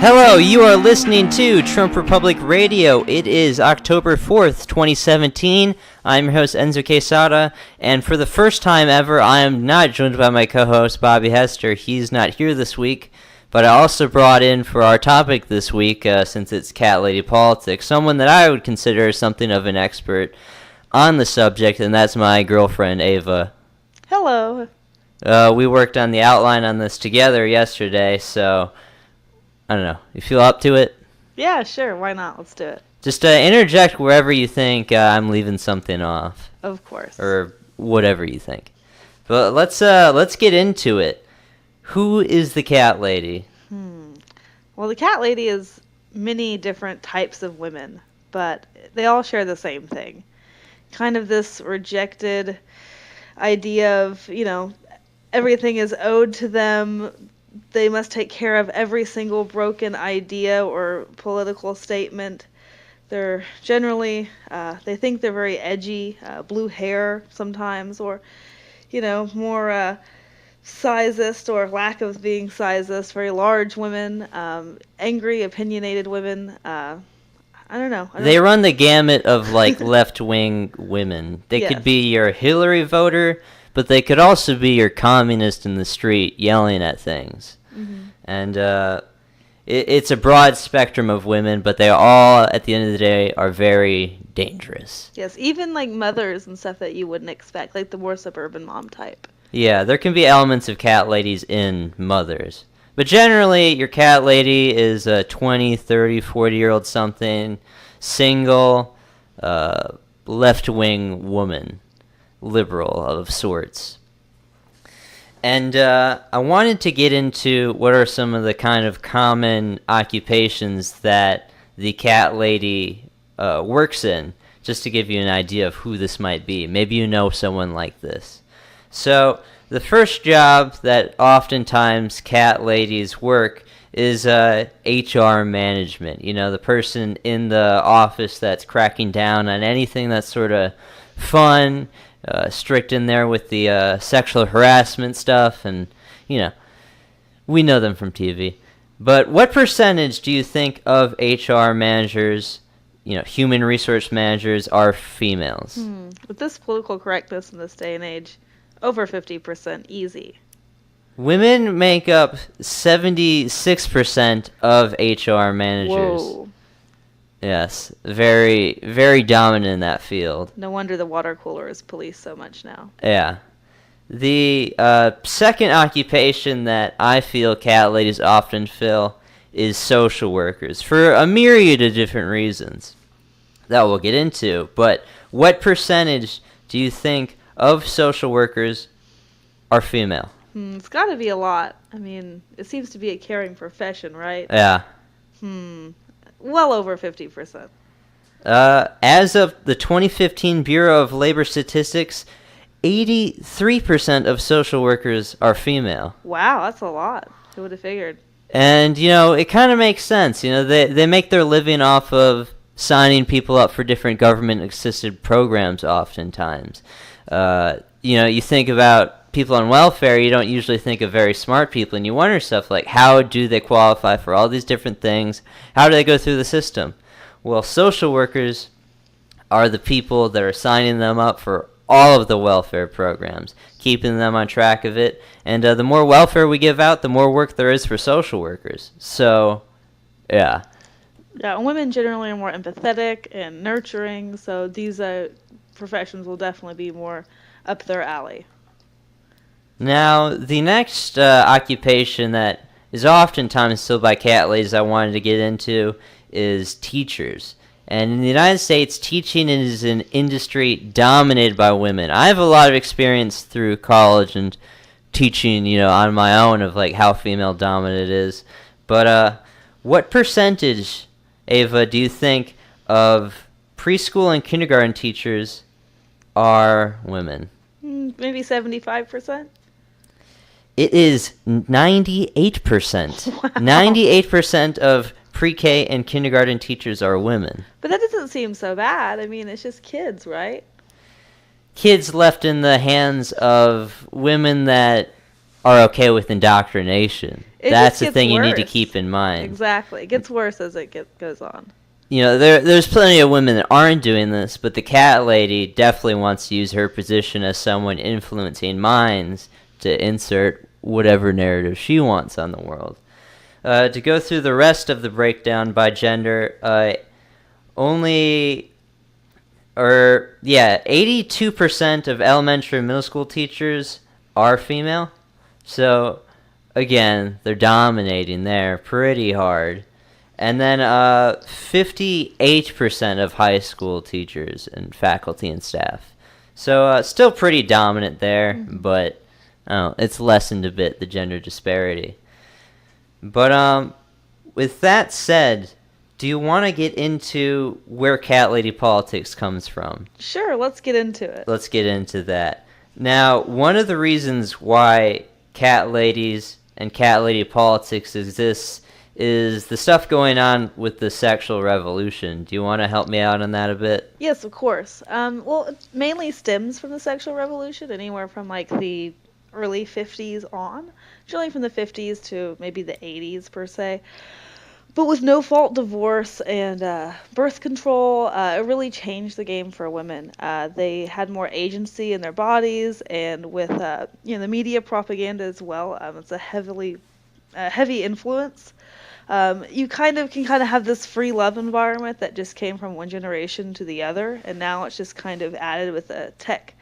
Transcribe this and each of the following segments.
Hello, you are listening to Trump Republic Radio. It is October 4th, 2017. I'm your host, Enzo Quesada, and for the first time ever, I am not joined by my co-host, Bobby Hester. He's not here this week, but I also brought in for our topic this week, since it's cat lady politics, someone that I would consider something of an expert on the subject, and that's my girlfriend, Ava. Hello. We worked on the outline on this together yesterday, so I don't know. You feel up to it? Yeah, sure. Why not? Let's do it. Just interject wherever you think I'm leaving something off. Of course. Or whatever you think. But let's get into it. Who is the cat lady? Well, the cat lady is many different types of women, but they all share the same thing. Kind of this rejected idea of, everything is owed to them. They must take care of every single broken idea or political statement. They're generally, they think they're very edgy, blue hair sometimes, or, more sizist or lack of being sizist, very large women, angry, opinionated women. I don't know. They run the gamut of, left-wing women. They could be your Hillary voter, but they could also be your communist in the street yelling at things. Mm-hmm. And it's a broad spectrum of women, but they all, at the end of the day, are very dangerous. Yes, even mothers and stuff that you wouldn't expect, like the more suburban mom type. Yeah, there can be elements of cat ladies in mothers. But generally, your cat lady is a 20, 30, 40-year-old something, single, left-wing woman. Liberal of sorts. And I wanted to get into what are some of the kind of common occupations that the cat lady works in, just to give you an idea of who this might be. Maybe you know someone like this. So the first job that oftentimes cat ladies work is HR management. The person in the office that's cracking down on anything that's sort of fun, strict in there with the sexual harassment stuff, and we know them from TV. But what percentage do you think of HR managers, human resource managers, are females? With this political correctness in this day and age, over 50%, easy. Women make up 76% of HR managers. Whoa. Yes, very, very dominant in that field. No wonder the water cooler is policed so much now. Yeah. The second occupation that I feel cat ladies often fill is social workers, for a myriad of different reasons that we'll get into. But what percentage do you think of social workers are female? It's got to be a lot. I mean, it seems to be a caring profession, right? Yeah. Well over 50%. As of the 2015 Bureau of Labor Statistics, 83% of social workers are female. Wow, that's a lot. Who would have figured? And, it kind of makes sense. They make their living off of signing people up for different government-assisted programs oftentimes. You think about people on welfare, you don't usually think of very smart people, and you wonder stuff like, how do they qualify for all these different things? How do they go through the system? Well, social workers are the people that are signing them up for all of the welfare programs, keeping them on track of it, and the more welfare we give out, the more work there is for social workers. So, yeah. Yeah, women generally are more empathetic and nurturing, so these professions will definitely be more up their alley. Now, the next occupation that is oftentimes filled by cat ladies I wanted to get into is teachers. And in the United States, teaching is an industry dominated by women. I have a lot of experience through college and teaching, on my own of how female dominant it is. But what percentage, Ava, do you think of preschool and kindergarten teachers are women? Maybe 75%. It is 98%. Wow. 98% of pre-K and kindergarten teachers are women. But that doesn't seem so bad. I mean, it's just kids, right? Kids left in the hands of women that are okay with indoctrination. It That's just the gets thing you worse. need to keep in mind. Exactly. It gets worse as it goes on. You know, there's plenty of women that aren't doing this, but the cat lady definitely wants to use her position as someone influencing minds to insert whatever narrative she wants on the world. To go through the rest of the breakdown by gender, 82% of elementary and middle school teachers are female. So, again, they're dominating there pretty hard. And then 58% of high school teachers and faculty and staff. So still pretty dominant there, but it's lessened a bit, the gender disparity. But with that said, do you want to get into where cat lady politics comes from? Sure, let's get into it. Let's get into that. Now, one of the reasons why cat ladies and cat lady politics exists is the stuff going on with the sexual revolution. Do you want to help me out on that a bit? Yes, of course. Well, it mainly stems from the sexual revolution, anywhere from like the early 50s on, generally from the 50s to maybe the 80s per se. But with no-fault divorce and birth control, it really changed the game for women. They had more agency in their bodies, and with the media propaganda as well, it's a heavy influence. You can have this free love environment that just came from one generation to the other, and now it's just kind of added with a tech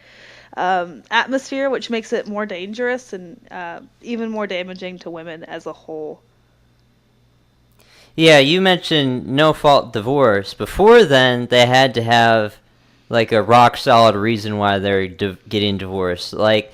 atmosphere, which makes it more dangerous and even more damaging to women as a whole. Yeah, you mentioned no-fault divorce. Before then, they had to have like a rock-solid reason why they're getting divorced. Like,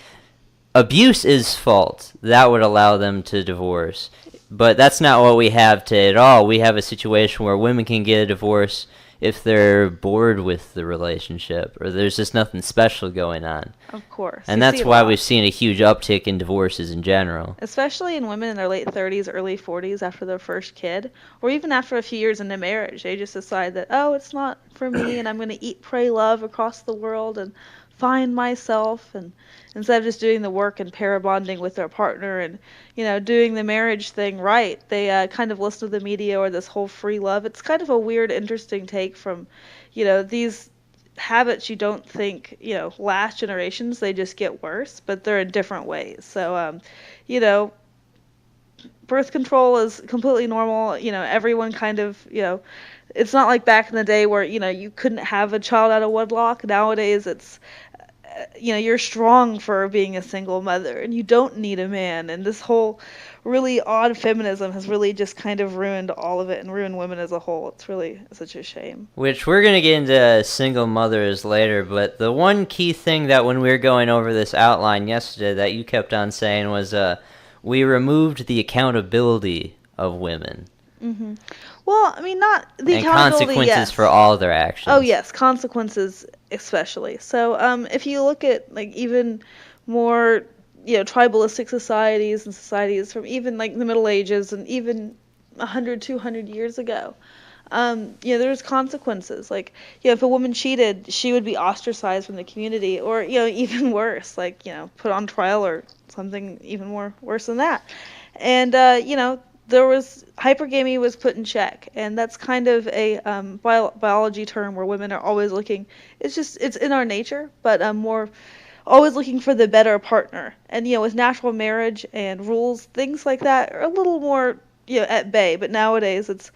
abuse is fault. That would allow them to divorce. But that's not what we have today at all. We have a situation where women can get a divorce if they're bored with the relationship or there's just nothing special going on. Of course. And that's why we've seen a huge uptick in divorces in general. Especially in women in their late 30s, early 40s after their first kid, or even after a few years into marriage. They just decide that, oh, it's not for me and I'm going to eat, pray, love across the world and find myself, and instead of just doing the work and pair bonding with their partner and doing the marriage thing right, they kind of listen to the media or this whole free love. It's kind of a weird, interesting take from these habits. You don't think last generations, they just get worse, but they're in different ways. So birth control is completely normal. Everyone kind of it's not like back in the day where you couldn't have a child out of wedlock. Nowadays it's you're strong for being a single mother and you don't need a man, and this whole really odd feminism has really just kind of ruined all of it and ruined women as a whole. It's really such a shame. Which we're going to get into single mothers later, but the one key thing that when we were going over this outline yesterday that you kept on saying was we removed the accountability of women. Mm-hmm. Well, I mean, not the and accountability, consequences yes. for all their actions. Oh, yes, consequences especially. So if you look at like even more tribalistic societies and societies from even like the Middle Ages and even 100, 200 years ago, there's consequences. Like, if a woman cheated, she would be ostracized from the community, or even worse, like put on trial or something even more worse than that. And there was hypergamy was put in check, and that's kind of a biology term where women are always looking. It's in our nature, but more always looking for the better partner. And with natural marriage and rules, things like that are a little more at bay. But nowadays it's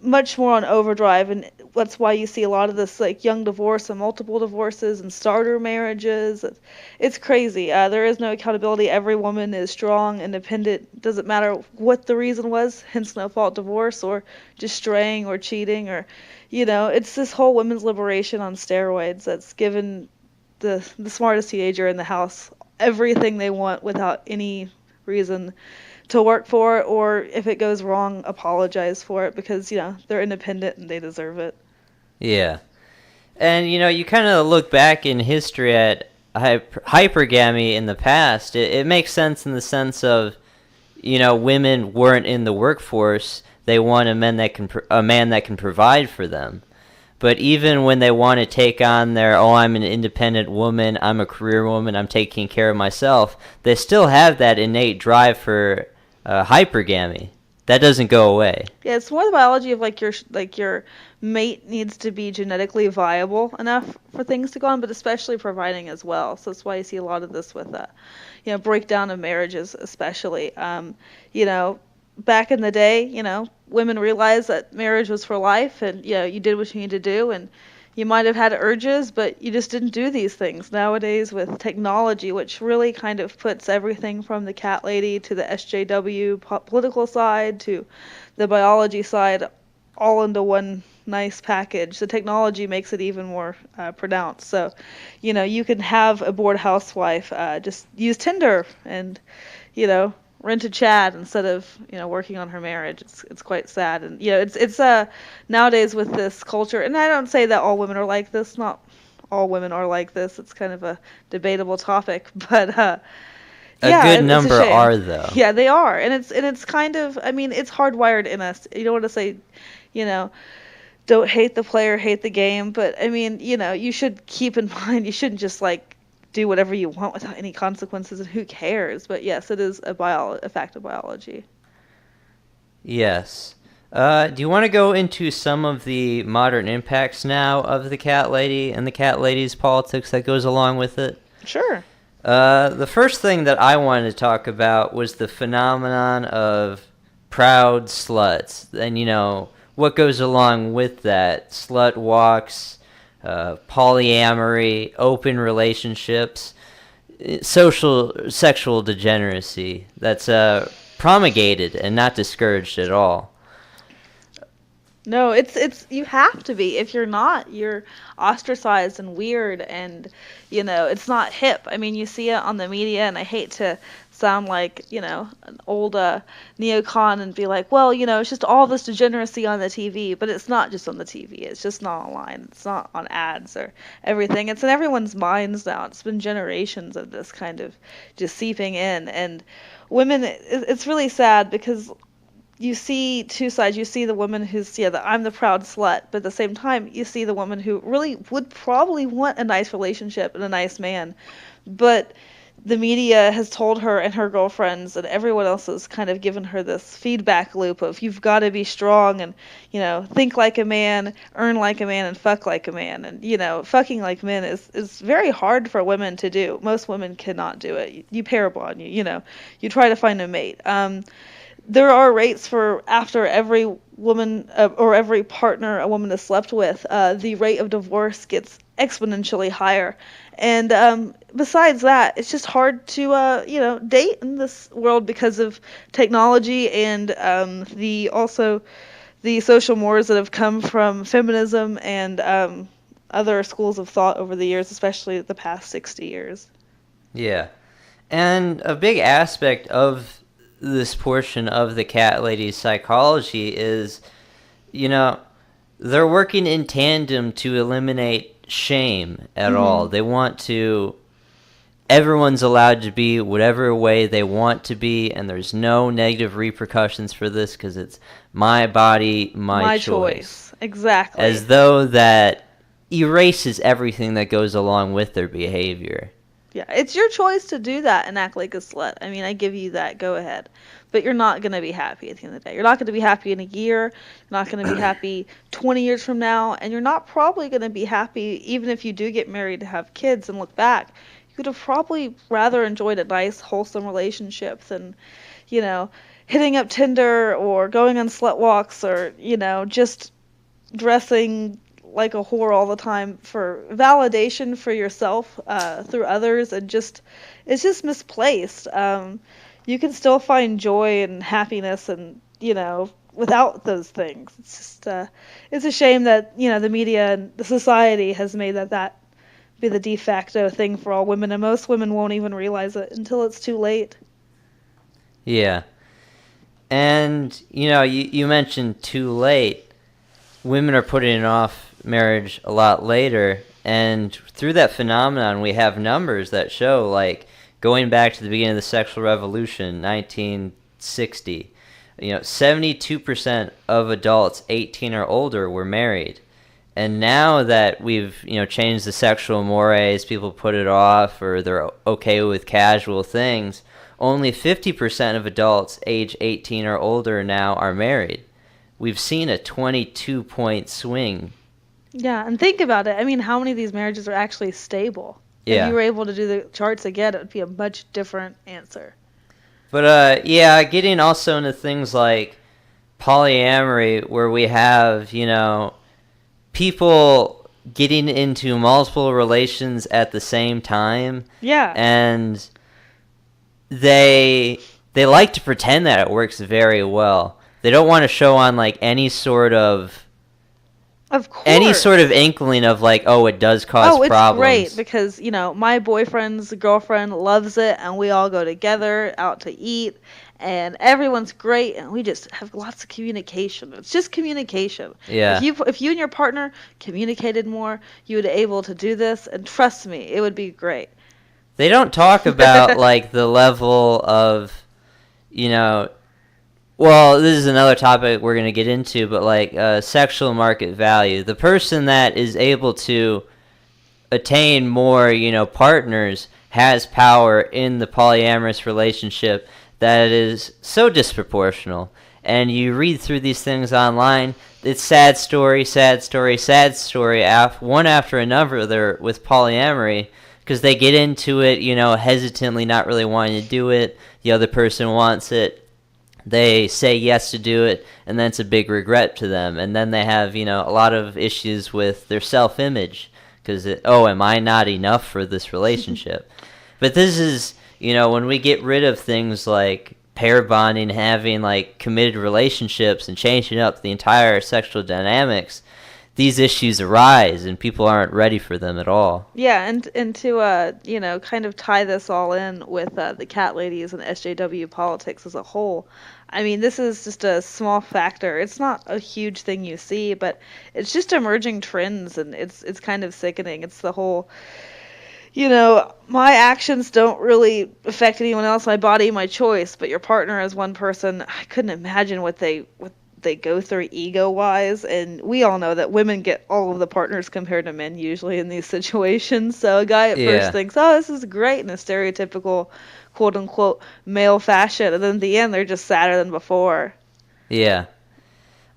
much more on overdrive, and that's why you see a lot of this like young divorce and multiple divorces and starter marriages. It's crazy. There is no accountability. Every woman is strong, independent. Doesn't matter what the reason was, hence no fault divorce or just straying or cheating, or it's this whole women's liberation on steroids that's given the smartest teenager in the house everything they want without any reason to work for it, or if it goes wrong, apologize for it, because they're independent and they deserve it. Yeah. And you kind of look back in history at hypergamy in the past. It makes sense in the sense of women weren't in the workforce. They want a man that can provide for them. But even when they want to take on I'm an independent woman, I'm a career woman, I'm taking care of myself, they still have that innate drive for hypergamy. That doesn't go away. Yeah, it's more the biology of your mate needs to be genetically viable enough for things to go on, but especially providing as well. So that's why you see a lot of this with breakdown of marriages, especially. Back in the day, women realized that marriage was for life, and you did what you needed to do, and you might have had urges, but you just didn't do these things. Nowadays, with technology, which really kind of puts everything from the cat lady to the SJW political side to the biology side all into one nice package. The technology makes it even more pronounced. So, you can have a bored housewife just use Tinder and, rent a chat instead of working on her marriage. It's quite sad, and it's nowadays with this culture, and I don't say that all women are like this. Not all women are like this. It's kind of a debatable topic, but a good number are, though. Yeah, they are, and it's kind of, I mean, it's hardwired in us. You don't want to say, don't hate the player, hate the game, but I mean, you should keep in mind you shouldn't just do whatever you want without any consequences, and who cares? But yes, it is a fact of biology. Yes. Do you want to go into some of the modern impacts now of the cat lady and the cat lady's politics that goes along with it? Sure. The first thing that I wanted to talk about was the phenomenon of proud sluts, and what goes along with that. Slut walks, polyamory, open relationships, sexual degeneracy that's promulgated and not discouraged at all. No, it's you have to be. If you're not, you're ostracized and weird, and it's not hip. I mean, you see it on the media, and I hate to sound like an old neocon and be like, well, it's just all this degeneracy on the TV, but it's not just on the TV. It's just not online. It's not on ads or everything. It's in everyone's minds now. It's been generations of this kind of just seeping in, and women. It's really sad because you see two sides. You see the woman who's I'm the proud slut, but at the same time, you see the woman who really would probably want a nice relationship and a nice man, but the media has told her and her girlfriends and everyone else has kind of given her this feedback loop of you've got to be strong and think like a man, earn like a man, and fuck like a man. And fucking like men is very hard for women to do. Most women cannot do it. You pair bond, you try to find a mate. There are rates for after every woman or every partner a woman has slept with, the rate of divorce gets exponentially higher. And besides that, it's just hard to date in this world because of technology and the social mores that have come from feminism and other schools of thought over the years, especially the past 60 years. Yeah. And a big aspect of this portion of the cat lady's psychology is, they're working in tandem to eliminate shame at all. They want to, everyone's allowed to be whatever way they want to be, and there's no negative repercussions for this because it's my body, my choice. Exactly. As though that erases everything that goes along with their behavior. Yeah, it's your choice to do that and act like a slut. I mean, I give you that. Go ahead. But you're not going to be happy at the end of the day. You're not going to be happy in a year. You're not going to be happy 20 years from now. And you're not probably going to be happy even if you do get married to have kids and look back. You would have probably rather enjoyed a nice, wholesome relationship than, hitting up Tinder or going on slut walks or, just dressing like a whore all the time for validation for yourself through others, and it's just misplaced. You can still find joy and happiness and without those things. It's just it's a shame that the media and the society has made that be the de facto thing for all women, and most women won't even realize it until it's too late. Yeah. And you mentioned too late. Women are putting off marriage a lot later, and through that phenomenon we have numbers that show, like, going back to the beginning of the sexual revolution, 1960, 72% of adults 18 or older were married. And now that we've changed the sexual mores, people put it off or they're okay with casual things, only 50% of adults age 18 or older now are married. We've seen a 22-point swing. Yeah, and think about it. I mean, how many of these marriages are actually stable? If Yeah. you were able to do the charts again, it would be a much different answer. But yeah, getting also into things like polyamory, where we have, people getting into multiple relations at the same time. Yeah. And they like to pretend that it works very well. They don't want to show on like any sort of inkling of like, oh, it does cause problems. Oh, it's great because, my boyfriend's girlfriend loves it and we all go together out to eat and everyone's great and we just have lots of communication. It's just communication. Yeah. If you and your partner communicated more, you would be able to do this, and trust me, it would be great. They don't talk about like the level of, well, this is another topic we're going to get into, but like sexual market value. The person that is able to attain more, partners has power in the polyamorous relationship that is so disproportional. And you read through these things online, it's sad story, sad story, sad story, one after another with polyamory, because they get into it, hesitantly, not really wanting to do it. The other person wants it. They say yes to do it, and then it's a big regret to them. And then they have, a lot of issues with their self-image, because, am I not enough for this relationship? But this is, when we get rid of things like pair bonding, having like committed relationships and changing up the entire sexual dynamics, these issues arise and people aren't ready for them at all. Yeah, and to kind of tie this all in with the cat ladies and SJW politics as a whole. I mean, this is just a small factor. It's not a huge thing you see, but it's just emerging trends, and it's kind of sickening. It's the whole, my actions don't really affect anyone else, my body, my choice, but your partner as one person, I couldn't imagine what they go through ego-wise, and we all know that women get all of the partners compared to men usually in these situations. So a guy at first thinks, oh, this is great in a stereotypical quote-unquote male fashion, and then in the end they're just sadder than before. Yeah.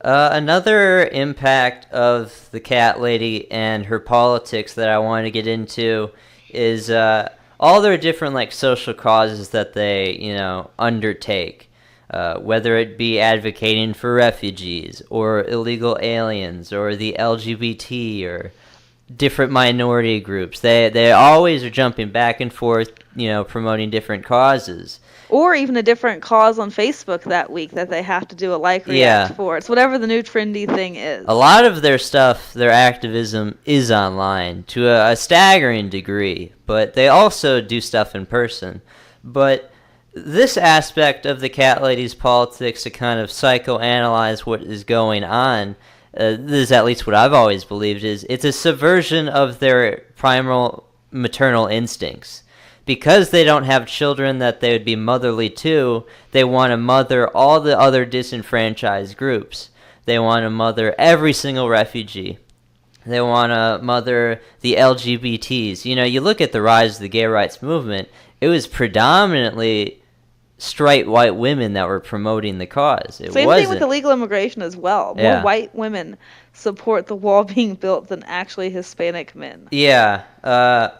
Another impact of the cat lady and her politics that I want to get into is all their different like social causes that they undertake, whether it be advocating for refugees or illegal aliens or the LGBT or different minority groups. They always are jumping back and forth, promoting different causes. Or even a different cause on Facebook that week that they have to do a react for. It's whatever the new trendy thing is. A lot of their stuff, their activism, is online to a staggering degree, but they also do stuff in person. But this aspect of the cat lady's politics to kind of psychoanalyze what is going on, this is at least what I've always believed, is it's a subversion of their primal maternal instincts. Because they don't have children that they would be motherly to, they want to mother all the other disenfranchised groups. They want to mother every single refugee. They want to mother the LGBTs. You look at the rise of the gay rights movement, it was predominantly straight white women that were promoting the cause. Same thing with illegal immigration as well. More white women support the wall being built than actually Hispanic men. Yeah,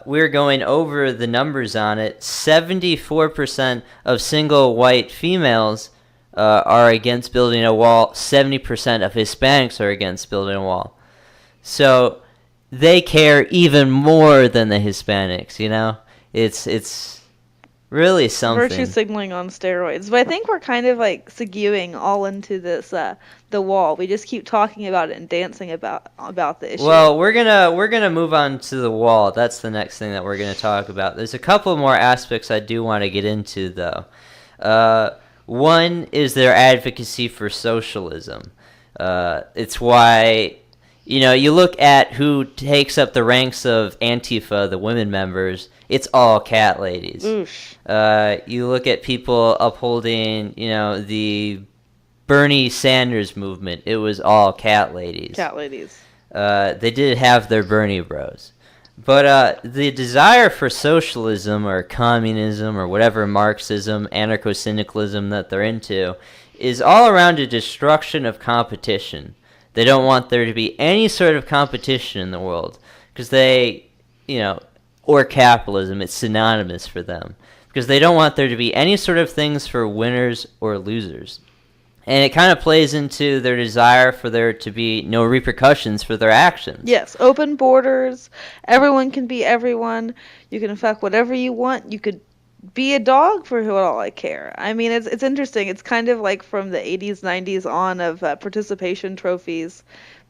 we're going over the numbers on it. 74% of single white females are against building a wall. 70% of Hispanics are against building a wall. So they care even more than the Hispanics, It's really something. Virtue signaling on steroids. But I think we're kind of like seguing all into this the wall. We just keep talking about it and dancing about the issue. Well, we're gonna move on to the wall. That's the next thing that we're gonna talk about. There's a couple more aspects I do want to get into though. One is their advocacy for socialism. It's why you look at who takes up the ranks of Antifa, the women members, it's all cat ladies. You look at people upholding, the Bernie Sanders movement, it was all cat ladies. Cat ladies. They did have their Bernie bros. But the desire for socialism or communism or whatever Marxism, anarcho-syndicalism that they're into is all around a destruction of competition. They don't want there to be any sort of competition in the world because or capitalism, it's synonymous for them. Because they don't want there to be any sort of things for winners or losers. And it kind of plays into their desire for there to be no repercussions for their actions. Yes, open borders. Everyone can be everyone. You can fuck whatever you want. You could be a dog for all I care. I mean, it's interesting. It's kind of like from the 80s, 90s on of participation trophies,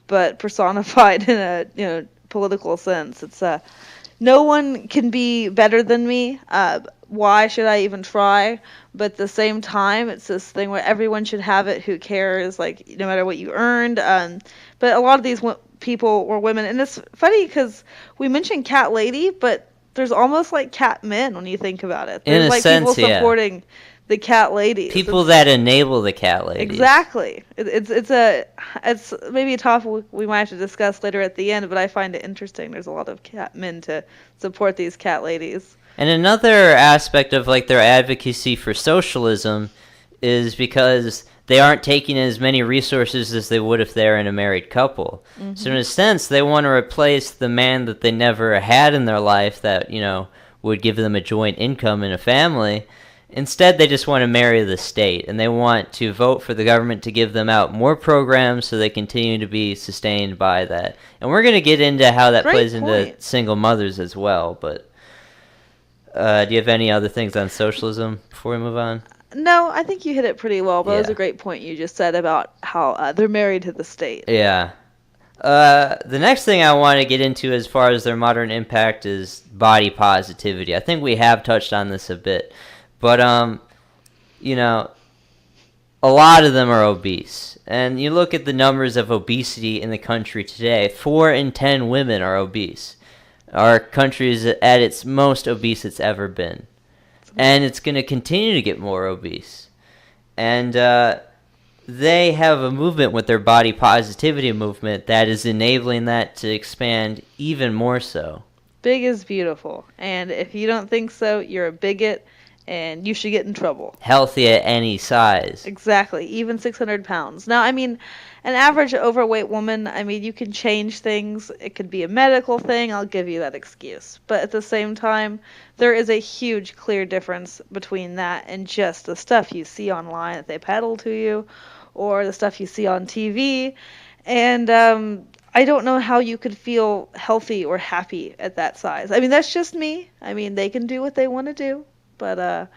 but personified in a political sense. It's no one can be better than me. Why should I even try? But at the same time, it's this thing where everyone should have it. Who cares? Like, no matter what you earned. But a lot of these people were women. And it's funny because we mentioned cat lady, but there's almost like cat men when you think about it. There's In a like sense, people supporting the cat ladies. People that enable the cat ladies. Exactly. It's maybe a topic we might have to discuss later at the end, but I find it interesting. There's a lot of cat men to support these cat ladies. And another aspect of like their advocacy for socialism is because they aren't taking as many resources as they would if they're in a married couple. Mm-hmm. So in a sense, they want to replace the man that they never had in their life that, would give them a joint income in a family. Instead, they just want to marry the state, and they want to vote for the government to give them out more programs so they continue to be sustained by that. And we're going to get into how that plays into single mothers as well, but do you have any other things on socialism before we move on? No, I think you hit it pretty well, but it was a great point you just said about how they're married to the state. Yeah. The next thing I want to get into as far as their modern impact is body positivity. I think we have touched on this a bit. But, a lot of them are obese. And you look at the numbers of obesity in the country today, 4 in 10 women are obese. Our country is at its most obese it's ever been. And it's going to continue to get more obese. And they have a movement with their body positivity movement that is enabling that to expand even more so. Big is beautiful. And if you don't think so, you're a bigot. And you should get in trouble. Healthy at any size. Exactly. Even 600 pounds. Now, I mean, an average overweight woman, I mean, you can change things. It could be a medical thing. I'll give you that excuse. But at the same time, there is a huge, clear difference between that and just the stuff you see online that they peddle to you or the stuff you see on TV. And I don't know how you could feel healthy or happy at that size. I mean, that's just me. I mean, they can do what they want to do. But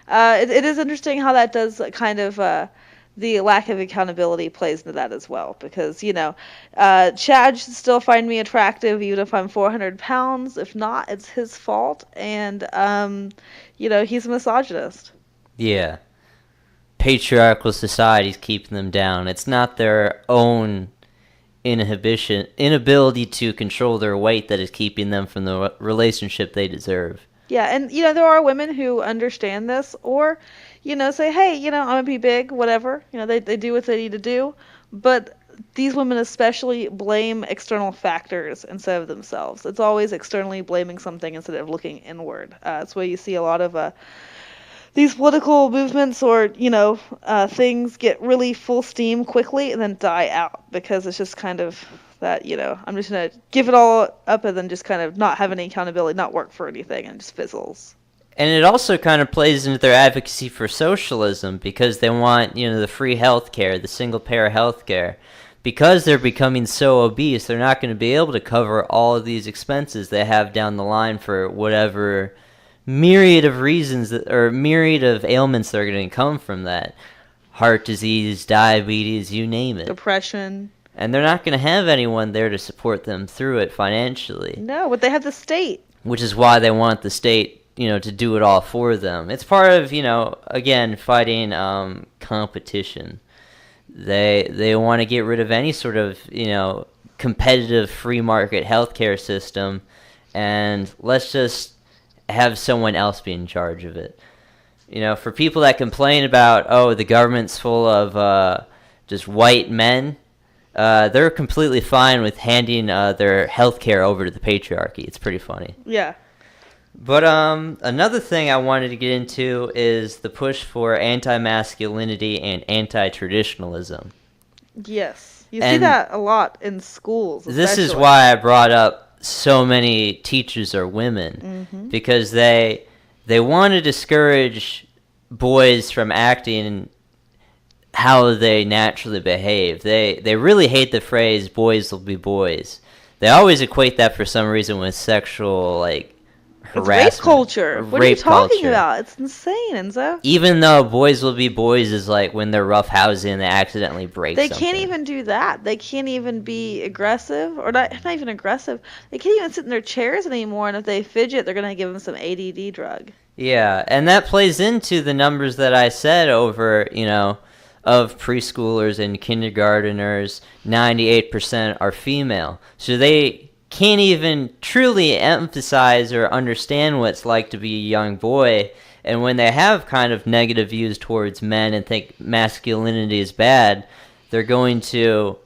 it is interesting how that does kind of the lack of accountability plays into that as well. Because, Chad should still find me attractive even if I'm 400 pounds. If not, it's his fault. And, he's a misogynist. Yeah. Patriarchal society's keeping them down. It's not their own inability to control their weight that is keeping them from the relationship they deserve. Yeah, and, there are women who understand this or, say, hey, I'm going to be big, whatever. They do what they need to do. But these women especially blame external factors instead of themselves. It's always externally blaming something instead of looking inward. That's why you see a lot of these political movements or, things get really full steam quickly and then die out because it's just kind of that, I'm just going to give it all up and then just kind of not have any accountability, not work for anything, and it just fizzles. And it also kind of plays into their advocacy for socialism because they want, the free health care, the single-payer health care. Because they're becoming so obese, they're not going to be able to cover all of these expenses they have down the line for whatever myriad of reasons or myriad of ailments that are going to come from that. Heart disease, diabetes, you name it. Depression. And they're not going to have anyone there to support them through it financially. No, but they have the state. Which is why they want the state, to do it all for them. It's part of, again, fighting competition. They want to get rid of any sort of, competitive free market healthcare system, and let's just have someone else be in charge of it. For people that complain about, the government's full of just white men, they're completely fine with handing their health care over to the patriarchy. It's pretty funny. Yeah. But another thing I wanted to get into is the push for anti-masculinity and anti-traditionalism. Yes. You see that a lot in schools. This is why I brought up so many teachers are women, because they want to discourage boys from acting how they naturally behave. They really hate the phrase "boys will be boys." They always equate that for some reason with sexual harassment. It's rape culture. What are you talking about? It's insane, Enzo. Even though boys will be boys is like when they're roughhousing and they accidentally break They something. can't even do that. They can't even be aggressive, or not even aggressive. They can't even sit in their chairs anymore, and if they fidget, they're going to give them some ADD drug. Yeah, and that plays into the numbers that I said over, of preschoolers and kindergarteners, 98% are female. So they can't even truly emphasize or understand what it's like to be a young boy. And when they have kind of negative views towards men and think masculinity is bad, they're going to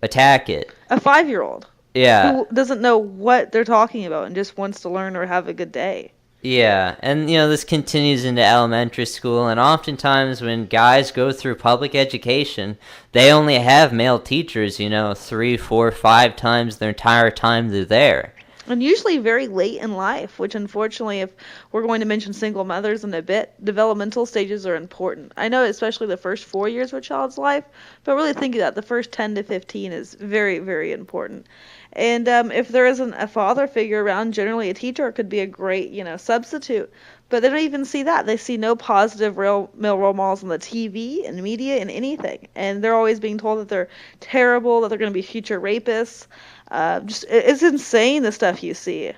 attack it. A 5-year-old. Yeah. Who doesn't know what they're talking about and just wants to learn or have a good day. Yeah, and this continues into elementary school, and oftentimes when guys go through public education, they only have male teachers, 3, 4, 5 times their entire time they're there. And usually very late in life, which unfortunately, if we're going to mention single mothers in a bit, developmental stages are important. I know especially the first 4 years of a child's life, but really think of that, the first 10 to 15 is very, very important. And if there isn't a father figure around, generally a teacher could be a great, substitute. But they don't even see that. They see no positive male role models on the TV and media and anything. And they're always being told that they're terrible, that they're going to be future rapists. It's insane, the stuff you see.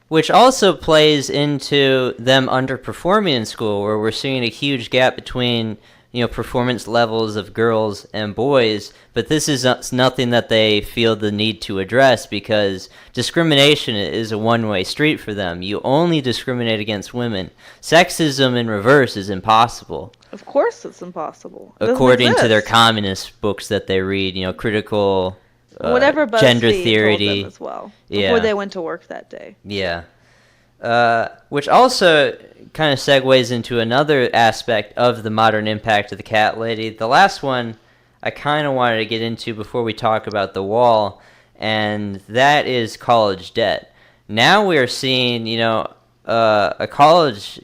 Which also plays into them underperforming in school, where we're seeing a huge gap between performance levels of girls and boys, but this is nothing that they feel the need to address, because discrimination is a one-way street for them. You only discriminate against women. Sexism in reverse is impossible. Of course it's impossible. According to their communist books that they read, critical whatever gender BuzzFeed theory told them as well, before they went to work that day. Yeah. Which also kind of segues into another aspect of the modern impact of the cat lady. The last one I kind of wanted to get into before we talk about the wall, and that is college debt. Now we are seeing, a college,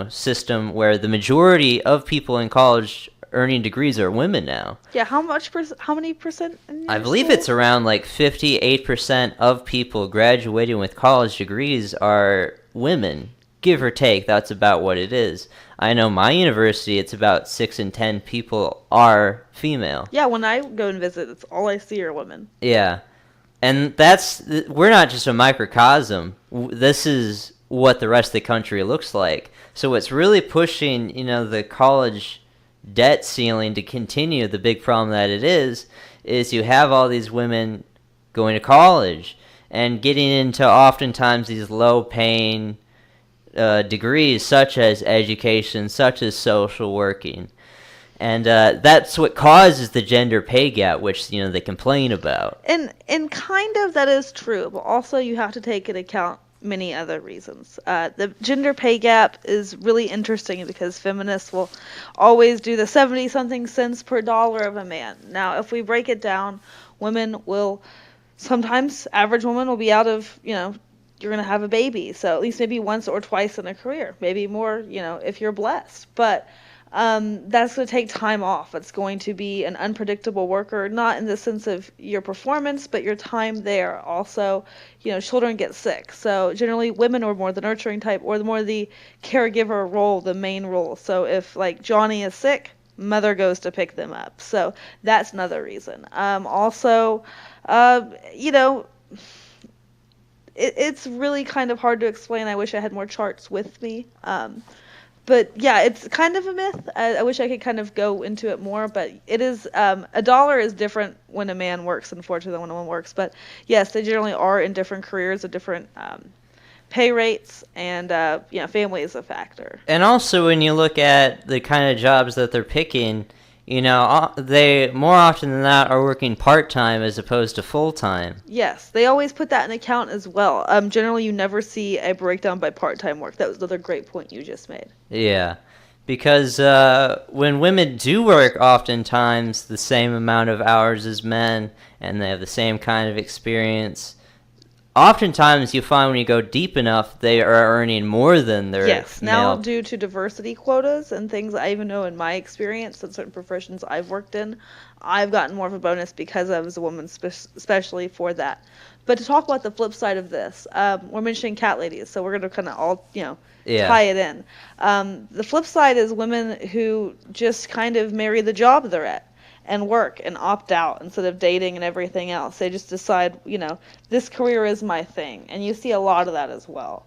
system where the majority of people in college earning degrees are women now. Yeah, how many percent? I believe it's around 58% of people graduating with college degrees are women. Give or take, that's about what it is. I know my university, it's about 6 in 10 people are female. Yeah, when I go and visit, it's all I see are women. Yeah. And we're not just a microcosm. This is what the rest of the country looks like. So what's really pushing, the college debt ceiling to continue, the big problem that it is you have all these women going to college and getting into oftentimes these low-paying degrees, such as education, such as social working. And that's what causes the gender pay gap, which they complain about. And kind of that is true, but also you have to take into account many other reasons. The gender pay gap is really interesting because feminists will always do the 70-something cents per dollar of a man. Now, if we break it down, women will sometimes, average woman will be out of, you're going to have a baby. So at least maybe once or twice in a career, maybe more, if you're blessed. But that's going to take time off. It's going to be an unpredictable worker, not in the sense of your performance, but your time there. Also, children get sick. So generally women are more the nurturing type or the more the caregiver role, the main role. So if Johnny is sick, mother goes to pick them up. So that's another reason. It's really kind of hard to explain. I wish I had more charts with me. But yeah, it's kind of a myth. I wish I could kind of go into it more, but it is, a dollar is different when a man works, unfortunately, than when a woman works. But yes, they generally are in different careers at different pay rates, and family is a factor. And also when you look at the kind of jobs that they're picking, they more often than not are working part-time as opposed to full-time. Yes, they always put that in account as well. Generally, you never see a breakdown by part-time work. That was another great point you just made. Yeah, because when women do work oftentimes the same amount of hours as men, and they have the same kind of experience, oftentimes you find when you go deep enough, they are earning more than their Yes, now male. due to diversity quotas and things, I even know in my experience in certain professions I've worked in, I've gotten more of a bonus because I was a woman, especially for that. But to talk about the flip side of this, we're mentioning cat ladies, so we're going to kind of all, Yeah. tie it in. The flip side is women who just kind of marry the job they're at and work and opt out instead of dating and everything else. They just decide, this career is my thing. And you see a lot of that as well.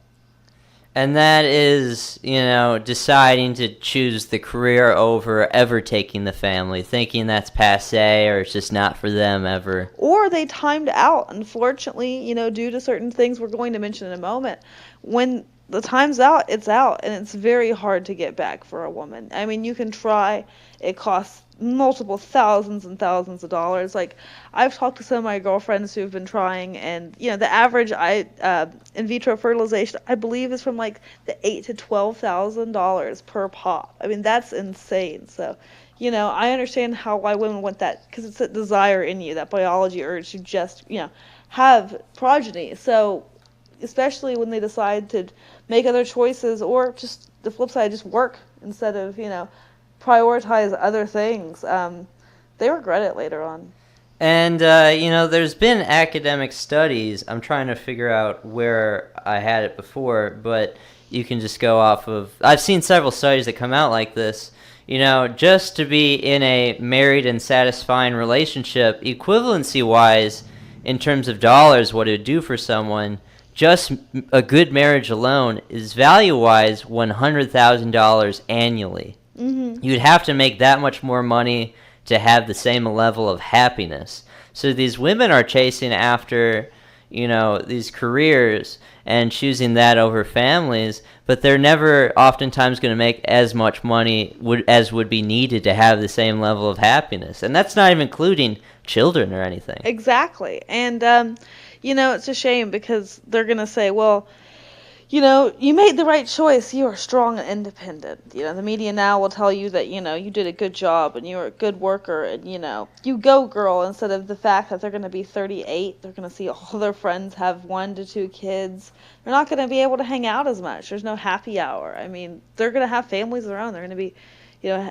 And that is, deciding to choose the career over ever taking the family, thinking that's passe or it's just not for them ever. Or they timed out, unfortunately, due to certain things we're going to mention in a moment. When the time's out, it's out, and it's very hard to get back for a woman. I mean, you can try. It costs multiple thousands and thousands of dollars. Like, I've talked to some of my girlfriends who've been trying, and the average in vitro fertilization, I believe, is from like the $8,000 to $12,000 per pop. I mean, that's insane. So, I understand why women want that, because it's a desire in you, that biology urge to just have progeny. So, especially when they decide to make other choices, or just the flip side, just work instead of prioritize other things, they regret it later on. And, there's been academic studies. I'm trying to figure out where I had it before, but you can just go off of... I've seen several studies that come out like this. Just to be in a married and satisfying relationship, equivalency-wise, in terms of dollars, what it would do for someone, just a good marriage alone is value-wise $100,000 annually. Mm-hmm. You'd have to make that much more money to have the same level of happiness. So these women are chasing after, these careers and choosing that over families, but they're never oftentimes going to make as much money as would be needed to have the same level of happiness. And that's not even including children or anything. Exactly. And, it's a shame because they're going to say, well, you made the right choice. You are strong and independent. The media now will tell you that, you did a good job and you're a good worker and, you go girl, instead of the fact that they're going to be 38. They're going to see all their friends have 1 to 2 kids. They're not going to be able to hang out as much. There's no happy hour. I mean, they're going to have families of their own. They're going to be,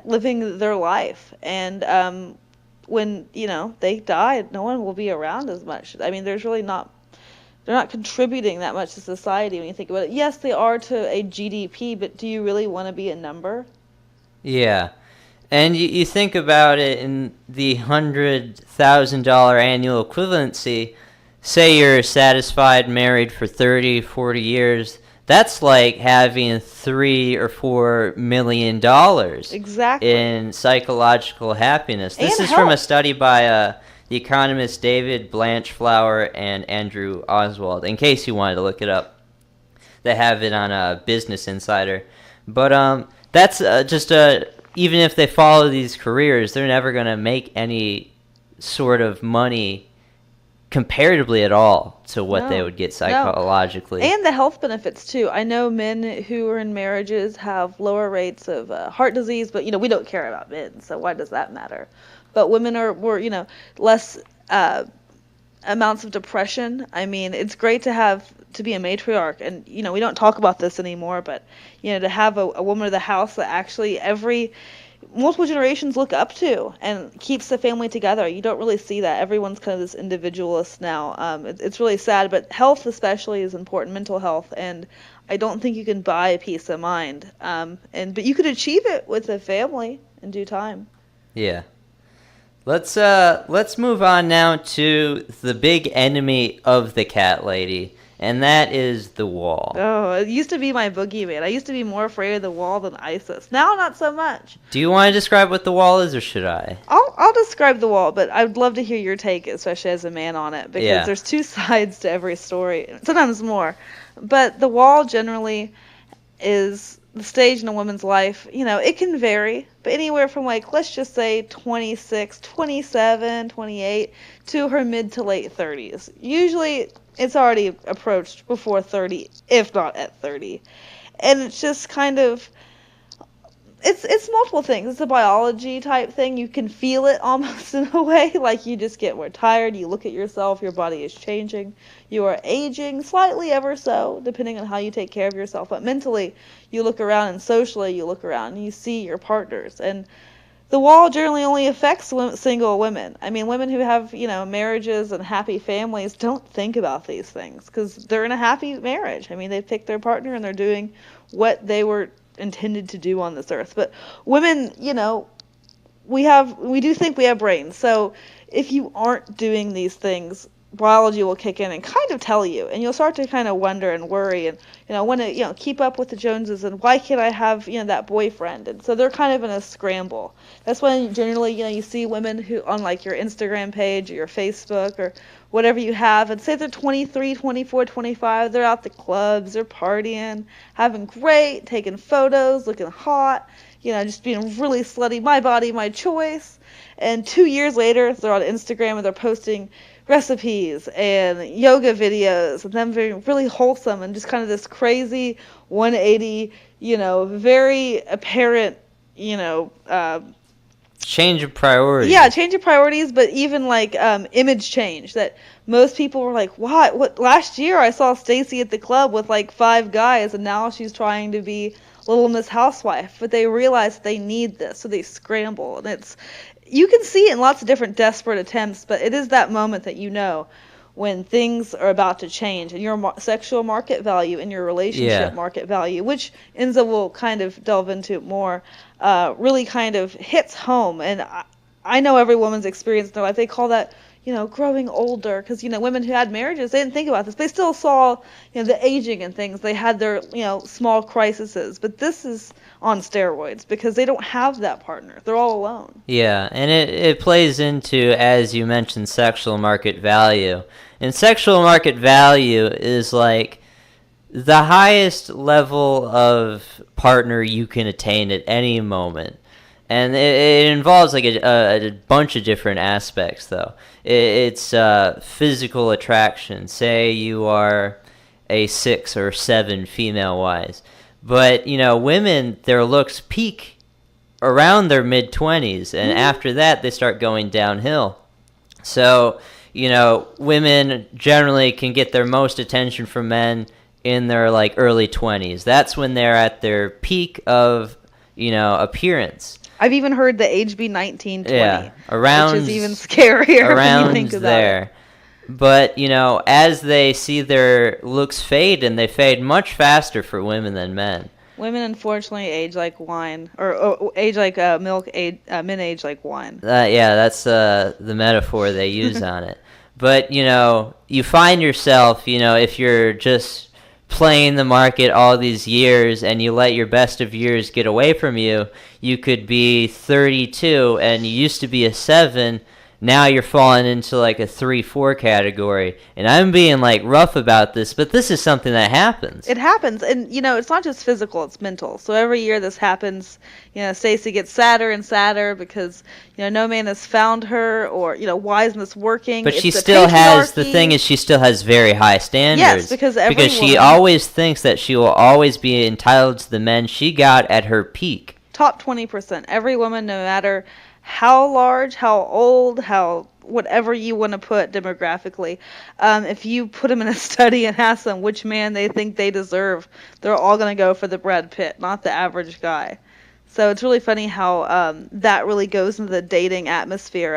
living their life. And when, they die, no one will be around as much. I mean, they're not contributing that much to society when you think about it. Yes, they are to a GDP, but do you really want to be a number? Yeah. And you think about it in the $100,000 annual equivalency. Say you're satisfied, married for 30, 40 years. That's like having $3 or $4 million exactly in psychological happiness. This and is health. from a study by the economists David Blanchflower and Andrew Oswald, in case you wanted to look it up. They have it on Business Insider. But that's even if they follow these careers, they're never going to make any sort of money comparatively at all to what they would get psychologically. And the health benefits, too. I know men who are in marriages have lower rates of heart disease, but, we don't care about men, so why does that matter? But women are more, less amounts of depression. I mean, it's great to be a matriarch, and, we don't talk about this anymore, but, to have a woman of the house that actually multiple generations look up to and keeps the family together. You don't really see that. Everyone's kind of this individualist now. It's really sad, but health especially is important, mental health, and I don't think you can buy peace of mind. But you could achieve it with a family in due time. Yeah. Let's move on now to the big enemy of the cat lady, and that is the wall. Oh, it used to be my boogeyman. I used to be more afraid of the wall than ISIS. Now, not so much. Do you want to describe what the wall is, or should I? I'll describe the wall, but I'd love to hear your take, especially as a man on it, because there's 2 sides to every story, sometimes more. But the wall generally is the stage in a woman's life, it can vary, but anywhere from like, let's just say 26, 27, 28 to her mid to late 30s. Usually it's already approached before 30, if not at 30. And it's just kind of, it's multiple things. It's a biology type thing. You can feel it almost in a way. Like you just get more tired. You look at yourself. Your body is changing. You are aging slightly ever so, depending on how you take care of yourself. But mentally, you look around, and socially, you look around and you see your partners. And the wall generally only affects single women. I mean, women who have, marriages and happy families don't think about these things because they're in a happy marriage. I mean, they picked their partner and they're doing what they were intended to do on this earth. But women, we do think we have brains. So if you aren't doing these things, biology will kick in and kind of tell you, and you'll start to kind of wonder and worry and want to keep up with the Joneses, and why can't I have that boyfriend? And so they're kind of in a scramble. That's when generally you see women who on like your Instagram page or your Facebook or whatever you have, and say they're 23, 24, 25, they're out the clubs, they're partying, having great, taking photos, looking hot, just being really slutty, my body, my choice. And 2 years later, they're on Instagram and they're posting recipes and yoga videos and them being really wholesome and just kind of this crazy 180, very apparent, change of priorities. Yeah, change of priorities, but even like image change that most people were like, what? Last year I saw Stacy at the club with like 5 guys, and now she's trying to be Little Miss Housewife. But they realize they need this, so they scramble, and you can see it in lots of different desperate attempts. But it is that moment that when things are about to change, and your sexual market value and your relationship market value, which Enza will kind of delve into more, really kind of hits home. And I know every woman's experience in their life, they call that, growing older, because, women who had marriages, they didn't think about this. They still saw, the aging and things. They had their, small crises. But this is on steroids because they don't have that partner. They're all alone. Yeah, and it plays into, as you mentioned, sexual market value. And sexual market value is like the highest level of partner you can attain at any moment. And it involves like a bunch of different aspects, though. It's physical attraction. Say you are a 6 or 7 female-wise. But, women, their looks peak around their mid-20s. And after that, they start going downhill. So, women generally can get their most attention from men in their, like, early 20s. That's when they're at their peak of, appearance. I've even heard the age be 19, 20. Yeah, around, which is even scarier when you think about there. it. But, as they see their looks fade, and they fade much faster for women than men. Women, unfortunately, age like wine, or age like milk, men age like wine. Yeah, that's the metaphor they use on it. But, you find yourself, if you're just playing the market all these years and you let your best of years get away from you, you could be 32 and you used to be a 7. Now you're falling into like a 3-4 category. And I'm being like rough about this, but this is something that happens. It happens. And, it's not just physical, it's mental. So every year this happens, Stacy gets sadder and sadder because, no man has found her, or, why isn't this working? But she still has, the thing is, she still has very high standards. Yes, because she always thinks that she will always be entitled to the men she got at her peak. Top 20%. Every woman, no matter how large, how old, how whatever you want to put demographically, if you put them in a study and ask them which man they think they deserve, they're all going to go for the Brad Pitt, not the average guy. So it's really funny how that really goes into the dating atmosphere.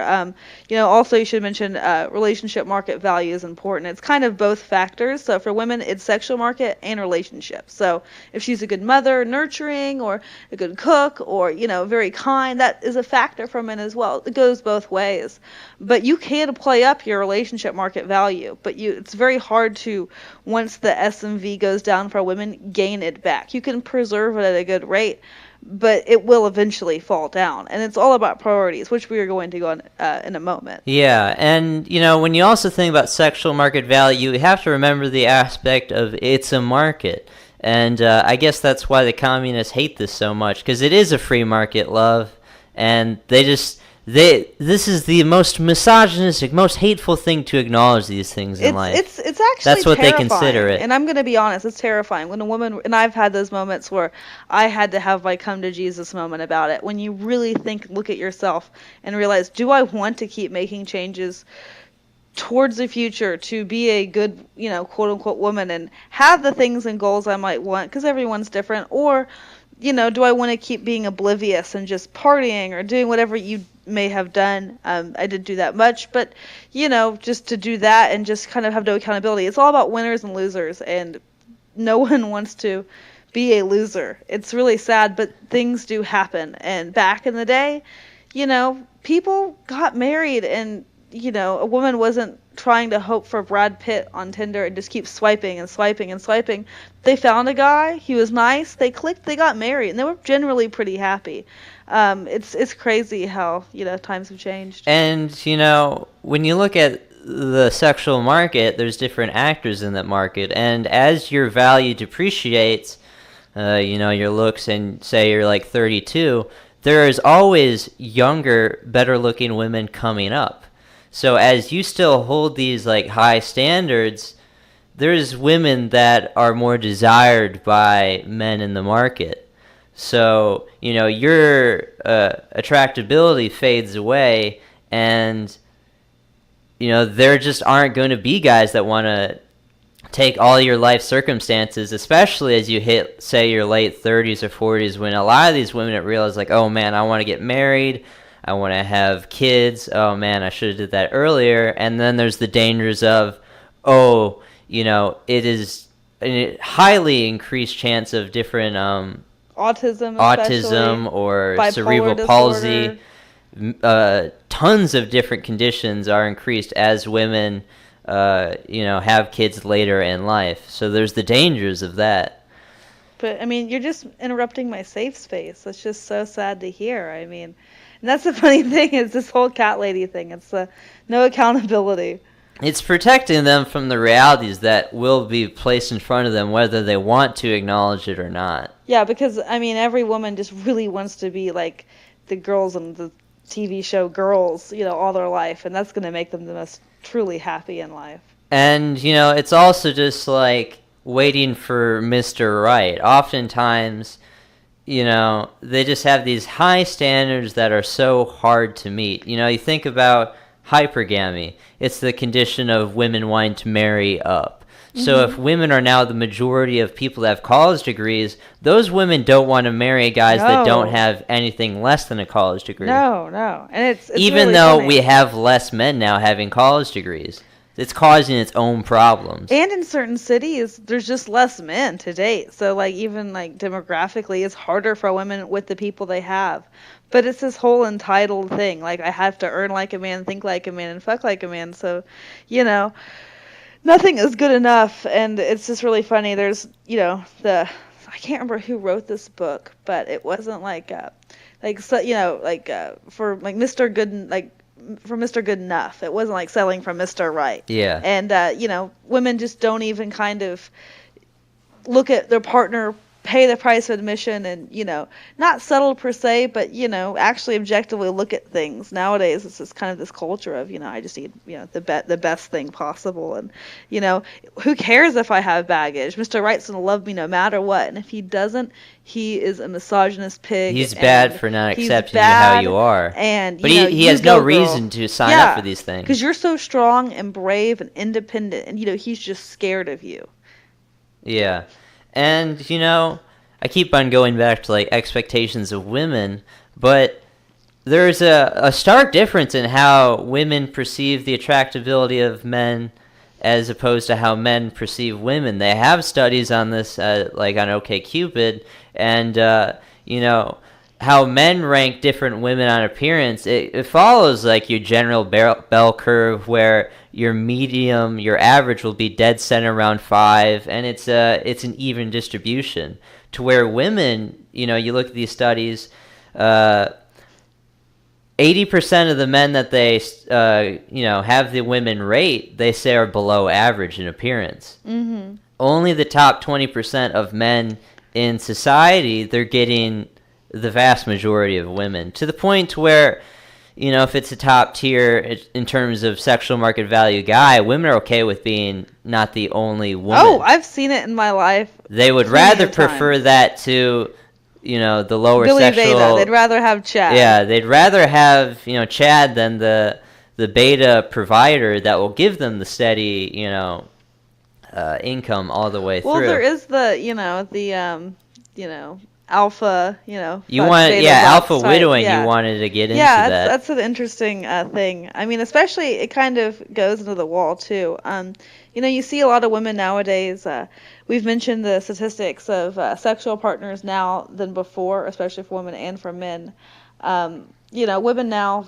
Also you should mention relationship market value is important. It's kind of both factors. So for women, it's sexual market and relationship. So if she's a good mother, nurturing, or a good cook, or, very kind, that is a factor for men as well. It goes both ways. But you can play up your relationship market value. But it's very hard to, once the SMV goes down for women, gain it back. You can preserve it at a good rate. but it will eventually fall down. And it's all about priorities, which we are going to go on in a moment. Yeah, and when you also think about sexual market value, you have to remember the aspect of it's a market. And I guess that's why the communists hate this so much, because it is a free market, love, and this is the most misogynistic, most hateful thing to acknowledge these things in life. It's actually that's what terrifying. They consider it. And I'm going to be honest, it's terrifying when a woman, and I've had those moments where I had to have my come to Jesus moment about it, when you really look at yourself and realize, do I want to keep making changes towards the future to be a good, quote unquote woman and have the things and goals I might want, because everyone's different, or do I want to keep being oblivious and just partying or doing whatever you may have done? I didn't do that much, but just to do that and just kind of have no accountability. It's all about winners and losers, and no one wants to be a loser. It's really sad, but things do happen. And back in the day, people got married, and a woman wasn't trying to hope for Brad Pitt on Tinder and just keep swiping and swiping and swiping. They found a guy, he was nice, they clicked, they got married, and they were generally pretty happy. It's crazy how, times have changed. And, when you look at the sexual market, there's different actors in that market, and as your value depreciates, your looks, and say you're like 32, there is always younger, better-looking women coming up. So as you still hold these like high standards, there's women that are more desired by men in the market. So, your attractability fades away, and, there just aren't going to be guys that want to take all your life circumstances, especially as you hit, say, your late 30s or 40s, when a lot of these women realize, like, oh man, I want to get married, I want to have kids, oh man, I should have did that earlier. And then there's the dangers of, it is a highly increased chance of different autism or cerebral palsy. Tons of different conditions are increased as women have kids later in life. So there's the dangers of that. But you're just interrupting my safe space. That's just so sad to hear. And that's the funny thing, is this whole cat lady thing. It's no accountability. It's protecting them from the realities that will be placed in front of them, whether they want to acknowledge it or not. Yeah, because, every woman just really wants to be like the girls in the TV show Girls, all their life. And that's going to make them the most truly happy in life. And, it's also just like waiting for Mr. Right. Oftentimes, they just have these high standards that are so hard to meet. You think about hypergamy. It's the condition of women wanting to marry up. Mm-hmm. So if women are now the majority of people that have college degrees, those women don't want to marry guys that don't have anything less than a college degree. No. And it's even really though funny. We have less men now having college degrees. It's causing its own problems. And in certain cities, there's just less men to date. So, even demographically, it's harder for women with the people they have. But it's this whole entitled thing. I have to earn like a man, think like a man, and fuck like a man. So, nothing is good enough. And it's just really funny. There's, I can't remember who wrote this book, but it wasn't for Mr. Good, for Mr. Good Enough. It wasn't like selling from Mr. Right. Yeah. And, women just don't even kind of look at their partner, pay the price of admission, and, not settle per se, but, actually objectively look at things. Nowadays, it's just kind of this culture of, I just need, the best thing possible. And, who cares if I have baggage? Mr. Right's going to love me no matter what. And if he doesn't, he is a misogynist pig. He's bad for not accepting you how you are. And, but he has no reason to sign up for these things. Because you're so strong and brave and independent, and, he's just scared of you. Yeah. And, I keep on going back to, expectations of women, but there's a stark difference in how women perceive the attractability of men as opposed to how men perceive women. They have studies on this, on OkCupid, and, how men rank different women on appearance, it follows like your general bell curve where your medium, your average will be dead center around 5, and it's an even distribution. To where women, you look at these studies, 80% of the men that they, have the women rate, they say are below average in appearance. Mm-hmm. Only the top 20% of men in society, they're getting the vast majority of women, to the point to where, if it's a top tier in terms of sexual market value guy, women are okay with being not the only woman. Oh, I've seen it in my life. They would rather prefer that to, the lower Billy sexual. Beta. They'd rather have Chad. Yeah, they'd rather have, Chad than the beta provider that will give them the steady, income all the way through. Well, there is the, alpha, you want, alpha widowing. You wanted to get into that. Yeah, that's an interesting thing. I mean, especially it kind of goes into the wall too. You see a lot of women nowadays. We've mentioned the statistics of sexual partners now than before, especially for women and for men. Women now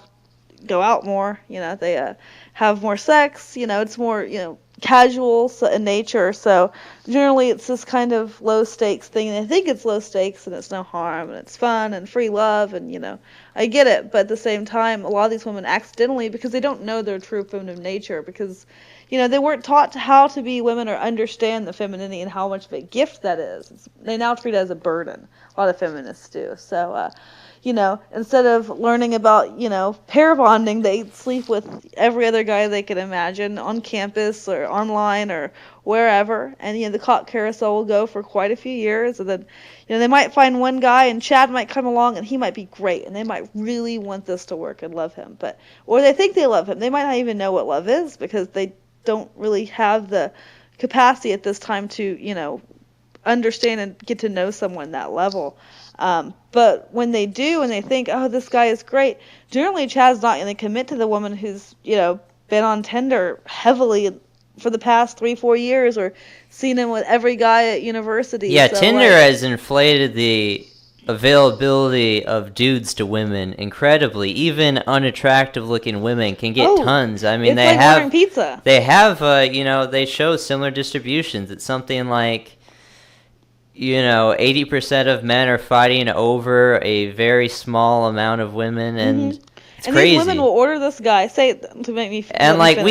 go out more. They have more sex. It's more casual in nature. So generally, it's this kind of low stakes thing. And I think it's low stakes and it's no harm and it's fun and free love and I get it. But at the same time, a lot of these women accidentally, because they don't know their true feminine nature, because they weren't taught how to be women or understand the femininity and how much of a gift that is. They now treat it as a burden. A lot of feminists do. So, instead of learning about, pair bonding, they sleep with every other guy they can imagine on campus or online or wherever. And, the cock carousel will go for quite a few years. And then, they might find one guy and Chad might come along and he might be great. And they might really want this to work and love him. Or they think they love him. They might not even know what love is because they don't really have the capacity at this time to, understand and get to know someone that level. But when they do and they think, oh, this guy is great, generally Chad's not going to commit to the woman who's, been on Tinder heavily for the past 3-4 years or seen him with every guy at university. Yeah, so, Tinder has inflated the availability of dudes to women incredibly. Even unattractive looking women can get tons. I mean, it's like ordering pizza. They have, they show similar distributions. It's something like, 80% of men are fighting over a very small amount of women, and it's crazy. These women will order this guy, say to make me. And like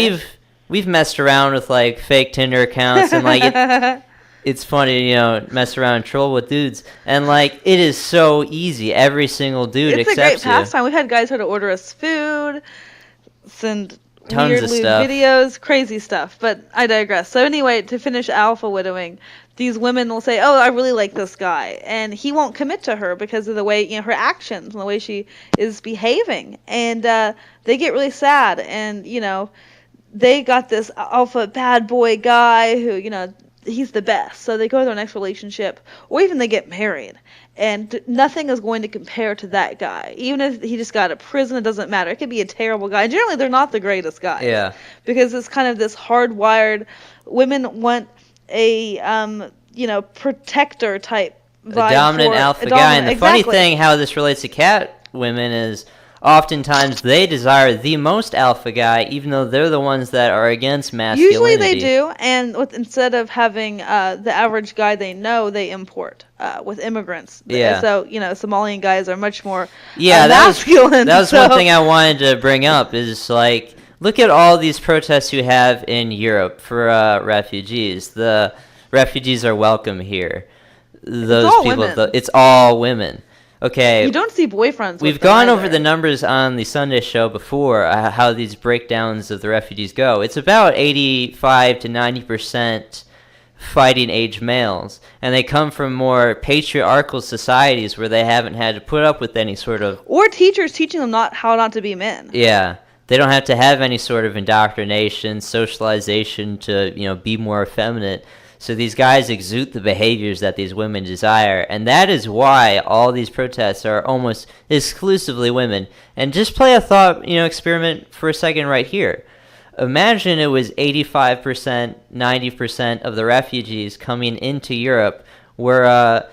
we've messed around with like fake Tinder accounts, and like it's funny, mess around and troll with dudes, and like it is so easy. Every single dude accepts you. It's a great pastime. We had guys who had to order us food, send tons weird of stuff, videos, crazy stuff. But I digress. So anyway, to finish alpha widowing, these women will say, oh, I really like this guy. And he won't commit to her because of the way, her actions and the way she is behaving. And they get really sad. And, they got this alpha bad boy guy who, he's the best. So they go to their next relationship, or even they get married. And nothing is going to compare to that guy. Even if he just got out of prison, it doesn't matter. It could be a terrible guy. Generally, they're not the greatest guys. Yeah. Because it's kind of this hardwired, women want a protector type vibe, a dominant alpha guy. And the funny thing how this relates to cat women is oftentimes they desire the most alpha guy, even though they're the ones that are against masculinity. Usually they do, and instead of having the average guy they know, they import with immigrants. Yeah. So Somalian guys are much more masculine. That was one thing I wanted to bring up is like, look at all these protests you have in Europe for refugees. The refugees are welcome here. It's all women. Okay. You don't see boyfriends. We've gone over the numbers on the Sunday show before, how these breakdowns of the refugees go. It's about 85 to 90% fighting age males, and they come from more patriarchal societies where they haven't had to put up with any sort of... Or teachers teaching them how not to be men. Yeah. They don't have to have any sort of indoctrination, socialization to, be more effeminate. So these guys exude the behaviors that these women desire, and that is why all these protests are almost exclusively women. And just play a thought, experiment for a second right here. Imagine it was 85%, 90% of the refugees coming into Europe were,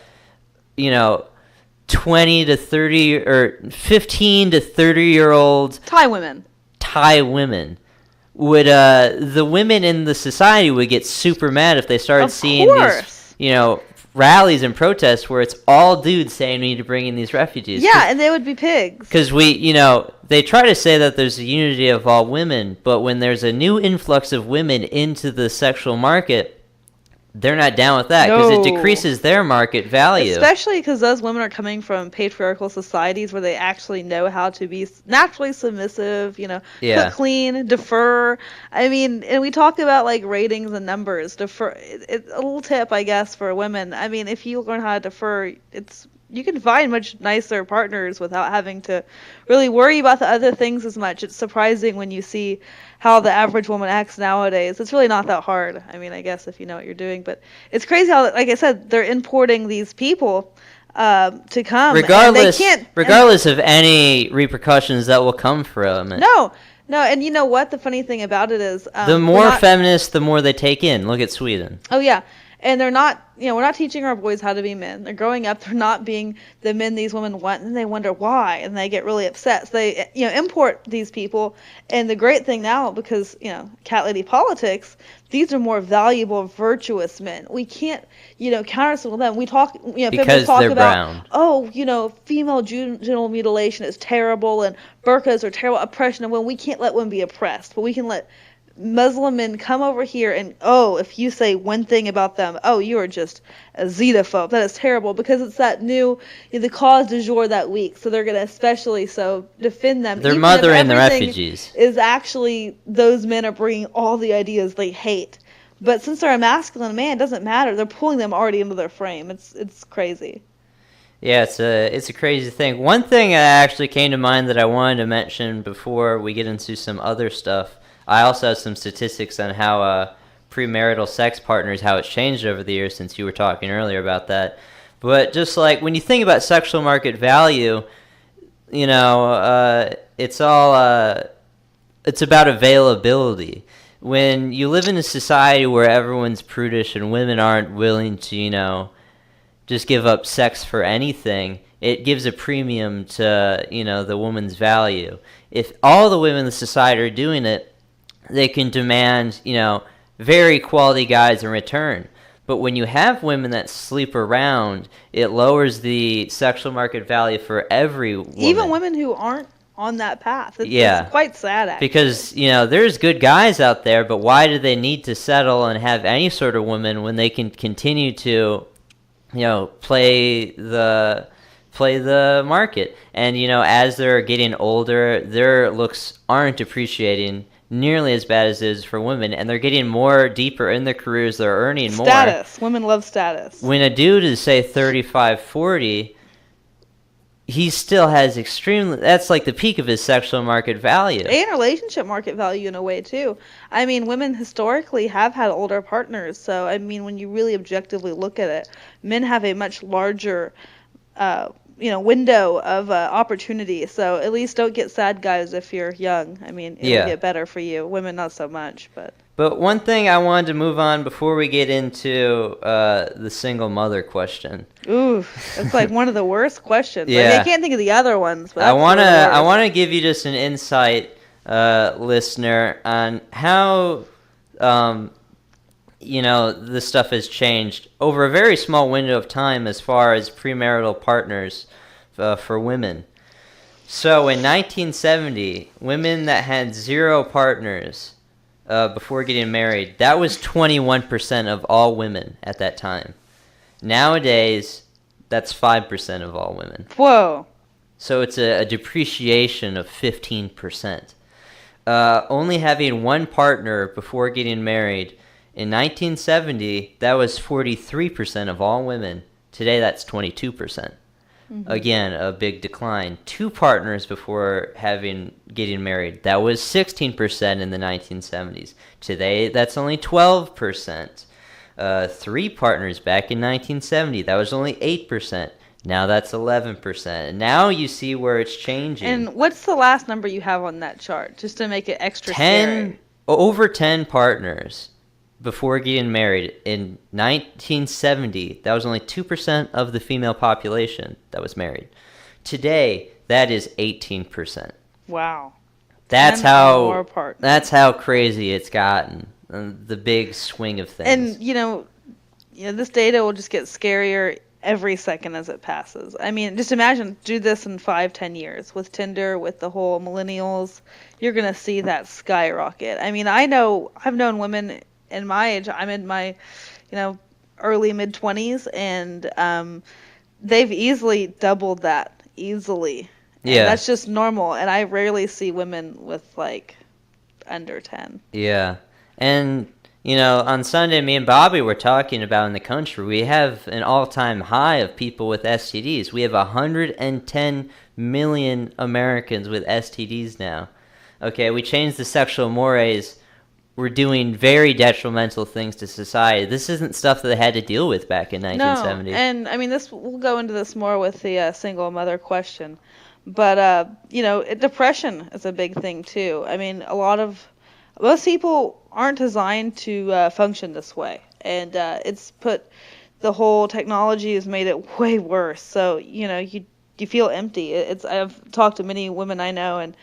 20 to 30 or 15 to 30-year-old Thai women. Thai women would the women in the society would get super mad if they started Of seeing course. these, rallies and protests where it's all dudes saying we need to bring in these refugees. Yeah, and they would be pigs. Because they try to say that there's a unity of all women, but when there's a new influx of women into the sexual market, they're not down with that because it decreases their market value. Especially because those women are coming from patriarchal societies where they actually know how to be naturally submissive, cook clean, defer. I mean, and we talk about like ratings and numbers. Defer. It's a little tip, I guess, for women. I mean, if you learn how to defer, you can find much nicer partners without having to really worry about the other things as much. It's surprising when you see how the average woman acts nowadays. It's really not that hard. I mean, I guess if you know what you're doing, but it's crazy how, like I said, they're importing these people to come. Regardless of any repercussions that will come from it. No, and you know what? The funny thing about it is... the more feminists, the more they take in. Look at Sweden. Oh, yeah. And they're not, we're not teaching our boys how to be men. They're growing up, they're not being the men these women want, and they wonder why, and they get really upset. So they, import these people, and the great thing now, because, cat lady politics, these are more valuable, virtuous men. We can't, counter them. We talk, because talk they're about, brown. Female genital mutilation is terrible, and burqas are terrible, oppression of women. We can't let women be oppressed, but we can let Muslim men come over here and, if you say one thing about them, you are just a xenophobe. That is terrible, because it's that new, the cause du jour that week. So they're going to especially defend them. They're mothering the refugees. Is actually, those men are bringing all the ideas they hate. But since they're a masculine man, it doesn't matter. They're pulling them already into their frame. It's crazy. Yeah, it's a crazy thing. One thing that actually came to mind that I wanted to mention before we get into some other stuff, I also have some statistics on how premarital sex partners, how it's changed over the years, since you were talking earlier about that. But just like when you think about sexual market value, it's about availability. When you live in a society where everyone's prudish and women aren't willing to, just give up sex for anything, it gives a premium to, the woman's value. If all the women in the society are doing it, they can demand, very quality guys in return. But when you have women that sleep around, it lowers the sexual market value for every woman. Even women who aren't on that path. It's quite sad, actually. Because, there's good guys out there, but why do they need to settle and have any sort of woman when they can continue to, play the market? And, as they're getting older, their looks aren't appreciating nearly as bad as it is for women, and they're getting more deeper in their careers. They're earning more. Status. Women love status. When a dude is, say, 35, 40, he still has that's like the peak of his sexual market value. And relationship market value in a way, too. I mean, women historically have had older partners, so, when you really objectively look at it, men have a much larger window of opportunity. So at least don't get sad, guys, if you're young. It'll get better for you. Women, not so much. But one thing I wanted to move on before we get into the single mother question. Ooh, that's like one of the worst questions. Yeah. I can't think of the other ones. But I wanna give you just an insight, listener, on how this stuff has changed over a very small window of time as far as premarital partners for women. So in 1970, women that had 0 partners before getting married, that was 21% of all women at that time. Nowadays, that's 5% of all women. Whoa. So it's a depreciation of 15%. Only having 1 partner before getting married, in 1970, that was 43% of all women. Today, that's 22%. Mm-hmm. Again, a big decline. 2 partners before getting married, that was 16% in the 1970s. Today, that's only 12%. 3 partners back in 1970, that was only 8%. Now that's 11%. And now you see where it's changing. And what's the last number you have on that chart, just to make it extra scary? Over 10 partners before getting married. In 1970, that was only 2% of the female population that was married. Today, that is 18%. Wow. That's more apart. That's how crazy it's gotten. The big swing of things. And this data will just get scarier every second as it passes. I mean, just imagine, do this in 5-10 years with Tinder, with the whole millennials. You're gonna see that skyrocket. I mean, I've known women in my age. I'm in my, early mid-20s, and they've easily doubled that easily. And yeah, that's just normal. And I rarely see women with like under 10. Yeah, and on Sunday, me and Bobby were talking about in the country, we have an all-time high of people with STDs. We have 110 million Americans with STDs now. Okay, we changed the sexual mores. We're doing very detrimental things to society. This isn't stuff that they had to deal with back in 1970. No, and I mean, we'll go into this more with the single mother question. But, depression is a big thing, too. I mean, most people aren't designed to function this way. And the whole technology has made it way worse. So, you feel empty. I've talked to many women I know, and,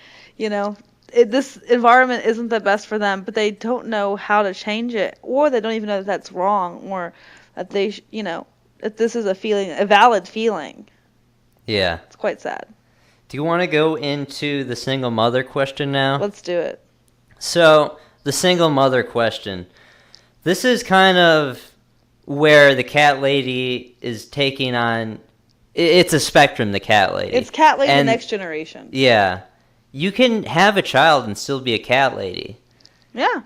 this environment isn't the best for them, but they don't know how to change it, or they don't even know that that's wrong, or that that this is a valid feeling. Yeah. It's quite sad. Do you want to go into the single mother question now? Let's do it. So, the single mother question. This is kind of where the cat lady is taking on... It's a spectrum, the cat lady. It's cat lady the next generation. Yeah. You can have a child and still be a cat lady. Yeah.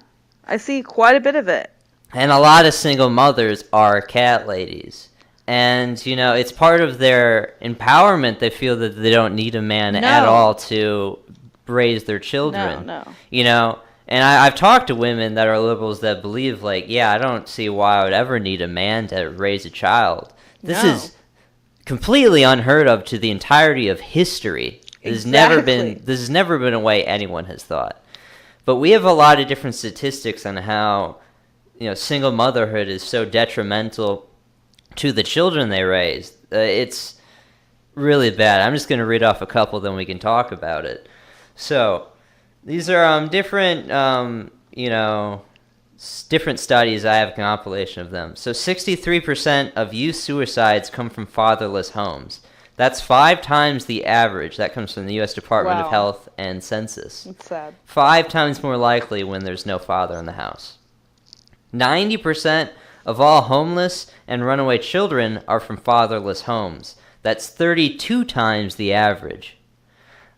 I see quite a bit of it. And a lot of single mothers are cat ladies. And, it's part of their empowerment. They feel that they don't need a man at all to raise their children. No. And I've talked to women that are liberals that believe, I don't see why I would ever need a man to raise a child. This is completely unheard of to the entirety of history. This has never been a way anyone has thought. But we have a lot of different statistics on how, single motherhood is so detrimental to the children they raise. It's really bad. I'm just going to read off a couple, then we can talk about it. So, these are different, different studies. I have a compilation of them. So, 63% of youth suicides come from fatherless homes. That's 5 times the average. That comes from the U.S. Department of Health and Census. That's sad. 5 times more likely when there's no father in the house. 90% of all homeless and runaway children are from fatherless homes. That's 32 times the average.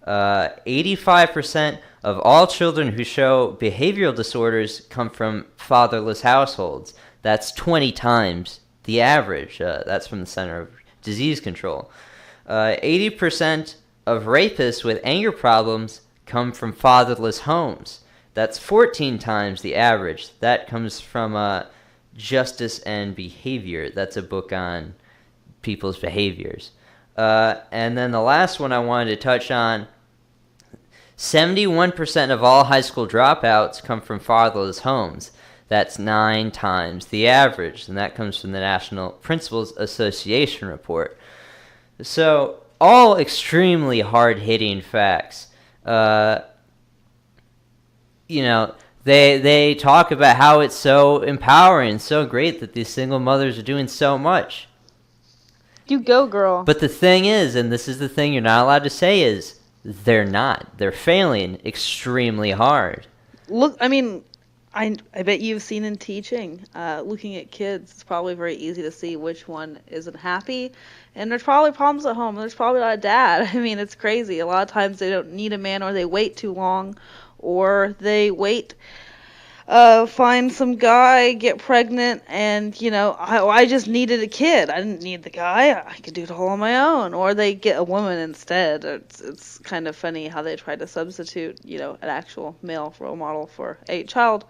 85% of all children who show behavioral disorders come from fatherless households. That's 20 times the average. That's from the Center of Disease Control. 80% of rapists with anger problems come from fatherless homes. That's 14 times the average. That comes from Justice and Behavior. That's a book on people's behaviors. And then the last one I wanted to touch on, 71% of all high school dropouts come from fatherless homes. That's 9 times the average, and that comes from the National Principals Association report. So, all extremely hard-hitting facts. They talk about how it's so empowering, so great that these single mothers are doing so much. You go, girl. But the thing is, and this is the thing you're not allowed to say, is they're not. They're failing extremely hard. Look, I mean, I bet you've seen in teaching, looking at kids, it's probably very easy to see which one isn't happy. And there's probably problems at home. There's probably not a dad. I mean, it's crazy. A lot of times they don't need a man, or they wait too long, or they wait, find some guy, get pregnant, and, I just needed a kid. I didn't need the guy. I could do it all on my own. Or they get a woman instead. It's kind of funny how they try to substitute, an actual male role model for a child.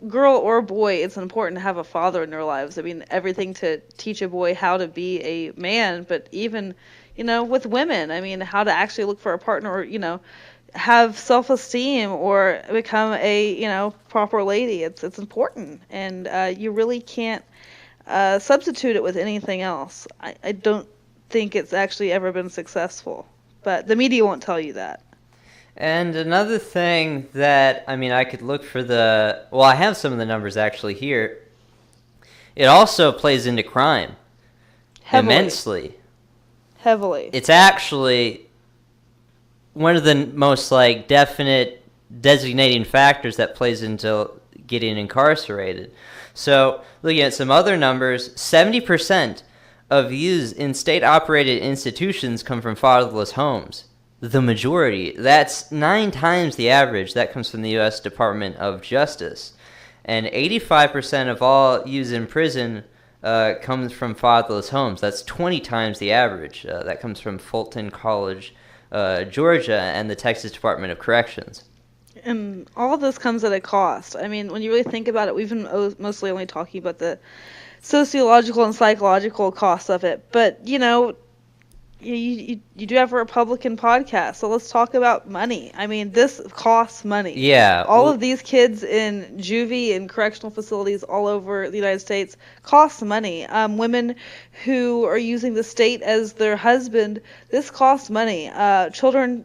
Girl or boy, it's important to have a father in their lives. I mean, everything to teach a boy how to be a man, but even, with women, I mean, how to actually look for a partner, or, have self-esteem or become a, proper lady. It's important, and you really can't substitute it with anything else. I don't think it's actually ever been successful, but the media won't tell you that. And another thing that, I mean, I could look for I have some of the numbers actually here. It also plays into crime. Heavily. Immensely. Heavily. It's actually one of the most, definite designating factors that plays into getting incarcerated. So, looking at some other numbers, 70% of youths in state-operated institutions come from fatherless homes. The majority. That's 9 times the average. That comes from the U.S. Department of Justice. And 85% of all youths in prison comes from fatherless homes. That's 20 times the average. That comes from Fulton College, Georgia, and the Texas Department of Corrections. And all of this comes at a cost. I mean, when you really think about it, we've been mostly only talking about the sociological and psychological costs of it. But, you do have a Republican podcast, so let's talk about money. I mean, this costs money. Yeah. All of these kids in juvie and correctional facilities all over the United States cost money. Women who are using the state as their husband, this costs money. Children,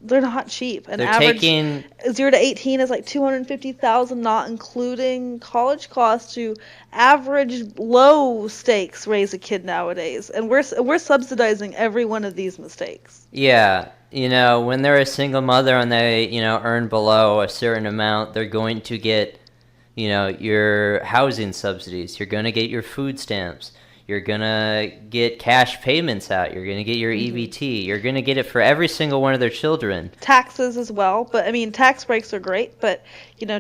they're not cheap. An average 0 to 18 is like $250,000, not including college costs. To average low stakes raise a kid nowadays, and we're subsidizing every one of these mistakes. Yeah, when they're a single mother and they earn below a certain amount, they're going to get your housing subsidies. You're going to get your food stamps. You're going to get cash payments out. You're going to get your EBT. You're going to get it for every single one of their children. Taxes as well. But, I mean, tax breaks are great, but,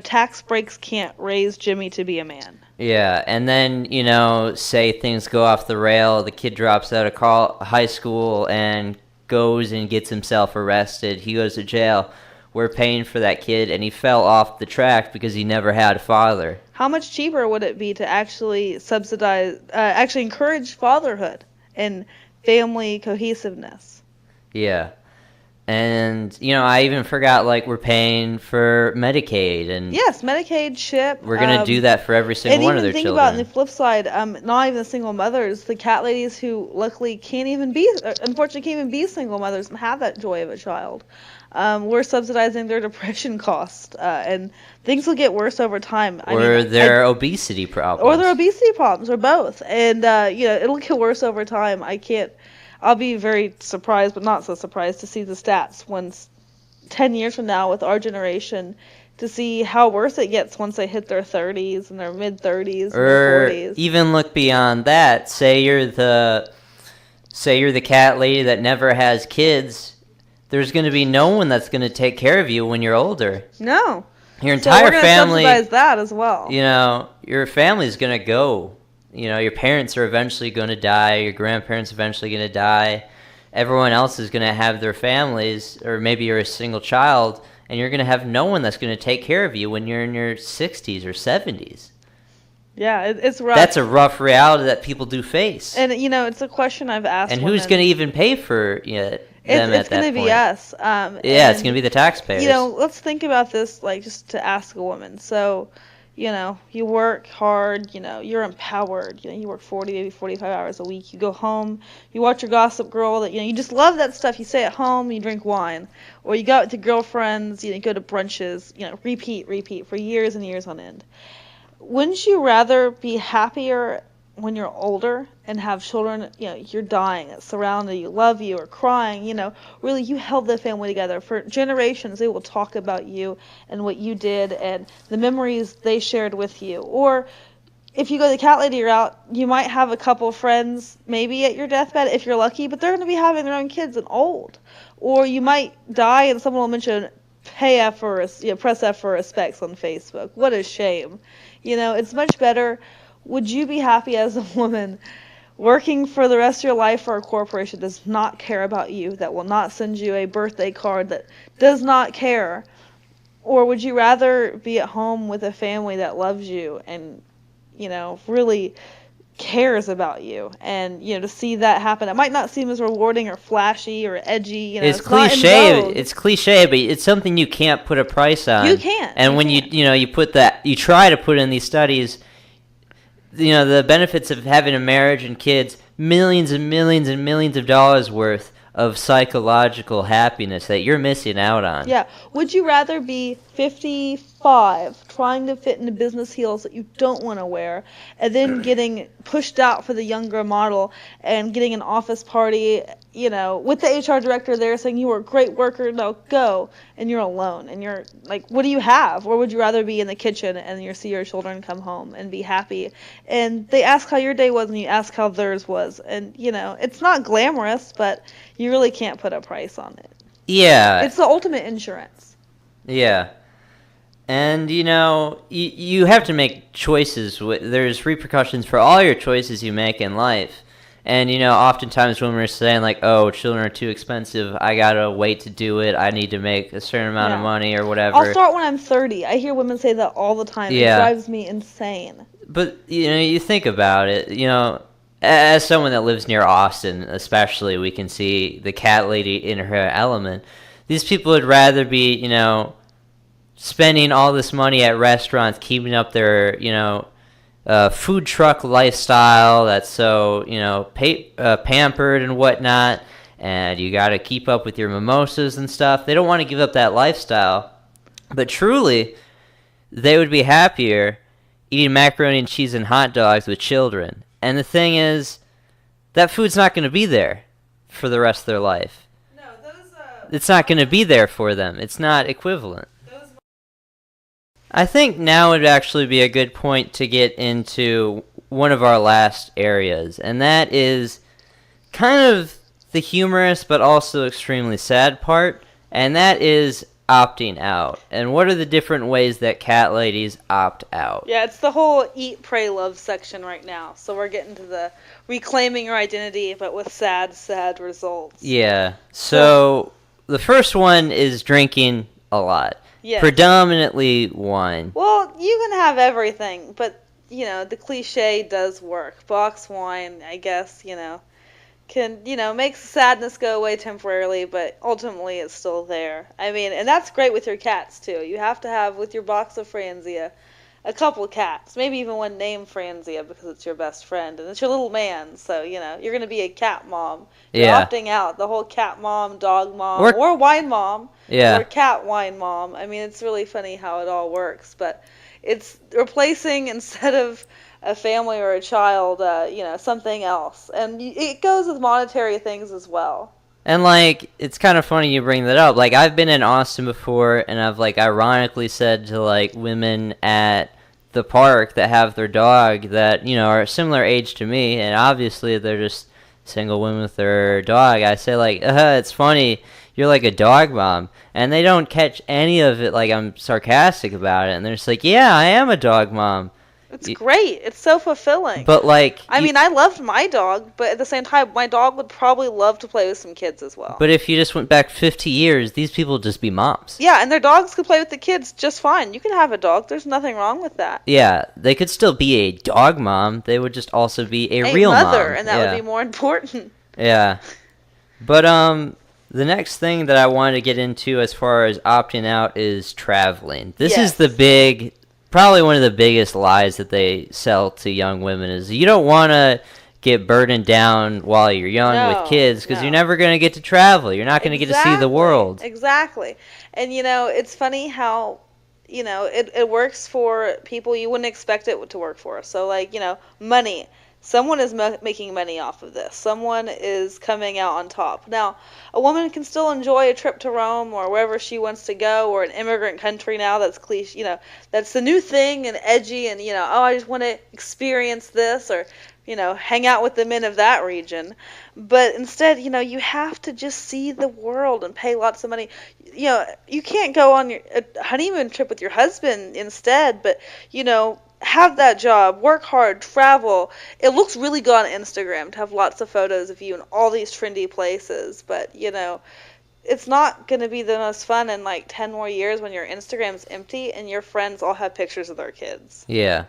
tax breaks can't raise Jimmy to be a man. Yeah, and then, say things go off the rail, the kid drops out of high school and goes and gets himself arrested. He goes to jail. We're paying for that kid, and he fell off the track because he never had a father. How much cheaper would it be to actually subsidize, actually encourage fatherhood and family cohesiveness? Yeah. And, I even forgot, we're paying for Medicaid. And yes, Medicaid, CHIP. We're going to do that for every single one of their children. And even think about, on the flip side, not even the single mothers, the cat ladies who luckily unfortunately can't even be single mothers and have that joy of a child. We're subsidizing their depression cost, and things will get worse over time. Or their obesity problems. Or both. And, it'll get worse over time. I'll be very surprised, but not so surprised, to see the stats once 10 years from now with our generation, to see how worse it gets once they hit their 30s and their mid-30s or and 40s. Even look beyond that. Say you're the cat lady that never has kids. There's going to be no one that's going to take care of you when you're older. No. Your entire family. So we're going to subsidize that as well. Your family's going to go. Your parents are eventually going to die. Your grandparents are eventually going to die. Everyone else is going to have their families, or maybe you're a single child, and you're going to have no one that's going to take care of you when you're in your 60s or 70s. Yeah, it's rough. That's a rough reality that people do face. And, it's a question I've asked. And who's going to even pay for them at that point? It's going to be us. It's going to be the taxpayers. Let's think about this, just to ask a woman. So, you work hard, you're empowered, you work 40, maybe 45 hours a week. You go home, you watch your Gossip Girl, that you just love that stuff. You stay at home, you drink wine. Or you go out with your girlfriends, you go to brunches, repeat for years and years on end. Wouldn't you rather be happier when you're older and have children, you're dying, surrounded you, love you, or crying, really you held the family together. For generations, they will talk about you and what you did and the memories they shared with you. Or if you go the cat lady route, you might have a couple friends maybe at your deathbed if you're lucky, but they're going to be having their own kids and old. Or you might die and someone will mention press F for respects on Facebook. What a shame. It's much better. Would you be happy as a woman working for the rest of your life for a corporation that does not care about you, that will not send you a birthday card, that does not care? Or would you rather be at home with a family that loves you and, really cares about you. And, you know, to see that happen, it might not seem as rewarding or flashy or edgy, you know, It's it's not in cliche. vogue. It's cliche, but it's something you can't put a price on. You can't. And when can't. you try to put in these studies, you know, the benefits of having a marriage and kids, millions and millions and millions of dollars worth of psychological happiness that you're missing out on. Yeah. Would you rather be 55 trying to fit into business heels that you don't want to wear and then getting pushed out for the younger model and getting an office party, you know, with the HR director there saying you were a great worker, now go, and you're alone and you're like, what do you have? Or would you rather be in the kitchen and you see your children come home and be happy? And they ask how your day was and you ask how theirs was. And, you know, it's not glamorous, but you really can't put a price on it. Yeah. It's the ultimate insurance. Yeah. And, you know, you have to make choices. There's repercussions for all your choices you make in life. And, you know, oftentimes women are saying, like, oh, children are too expensive. I got to wait to do it. I need to make a certain amount of money or whatever. I'll start when I'm 30. I hear women say that all the time. Yeah. It drives me insane. But, you know, you think about it, you know, as someone that lives near Austin, especially, we can see the cat lady in her element. These people would rather be, you know, spending all this money at restaurants, keeping up their, you know, food truck lifestyle that's so, you know, pampered and whatnot, and you got to keep up with your mimosas and stuff. They don't want to give up that lifestyle. But truly, they would be happier eating macaroni and cheese and hot dogs with children. And the thing is, that food's not going to be there for the rest of their life. No, those... It's not going to be there for them. It's not equivalent. I think now would actually be a good point to get into one of our last areas, and that is kind of the humorous but also extremely sad part, and that is opting out. And what are the different ways that cat ladies opt out? Yeah, it's the whole eat, pray, love section right now. So we're getting to the reclaiming your identity, but with sad, sad results. Yeah. So the first one is drinking a lot. Yes. Predominantly wine. Well, you can have everything, but, you know, the cliche does work. Box wine, I guess, you know, can, you know, makes sadness go away temporarily, but ultimately it's still there. I mean, and that's great with your cats, too. You have to have, with your box of Franzia, a couple of cats, maybe even one named Franzia because it's your best friend, and it's your little man, so, you know, you're going to be a cat mom. You're opting out, the whole cat mom, dog mom, or wine mom, or cat wine mom. I mean, it's really funny how it all works, but it's replacing, instead of a family or a child, you know, something else. And it goes with monetary things as well. And, like, it's kind of funny you bring that up. Like, I've been in Austin before, and I've, like, ironically said to, like, women at the park that have their dog that, you know, are a similar age to me, and obviously they're just single women with their dog. I say, like, it's funny, you're like a dog mom. And they don't catch any of it, like, I'm sarcastic about it. And they're just like, yeah, I am a dog mom. It's great. It's so fulfilling. But, like... I mean, I loved my dog, but at the same time, my dog would probably love to play with some kids as well. But if you just went back 50 years, these people would just be moms. Yeah, and their dogs could play with the kids just fine. You can have a dog. There's nothing wrong with that. Yeah, they could still be a dog mom. They would just also be a real mother, mom. And that would be more important. Yeah. But, the next thing that I wanted to get into as far as opting out is traveling. This is the big... Probably one of the biggest lies that they sell to young women is you don't want to get burdened down while you're young with kids because you're never going to get to travel. You're not going to get to see the world. Exactly. And, you know, it's funny how, you know, it works for people you wouldn't expect it to work for. So, like, you know, money. Someone is making money off of this. Someone is coming out on top. Now, a woman can still enjoy a trip to Rome or wherever she wants to go, or an immigrant country now that's cliche, you know, that's the new thing and edgy and, you know, oh, I just want to experience this, or, you know, hang out with the men of that region. But instead, you know, you have to just see the world and pay lots of money. You know, you can't go on a honeymoon trip with your husband instead, but, you know, have that job, work hard, travel. It looks really good on Instagram to have lots of photos of you in all these trendy places, but, you know, it's not going to be the most fun in, like, 10 more years when your Instagram's empty and your friends all have pictures of their kids. Yeah.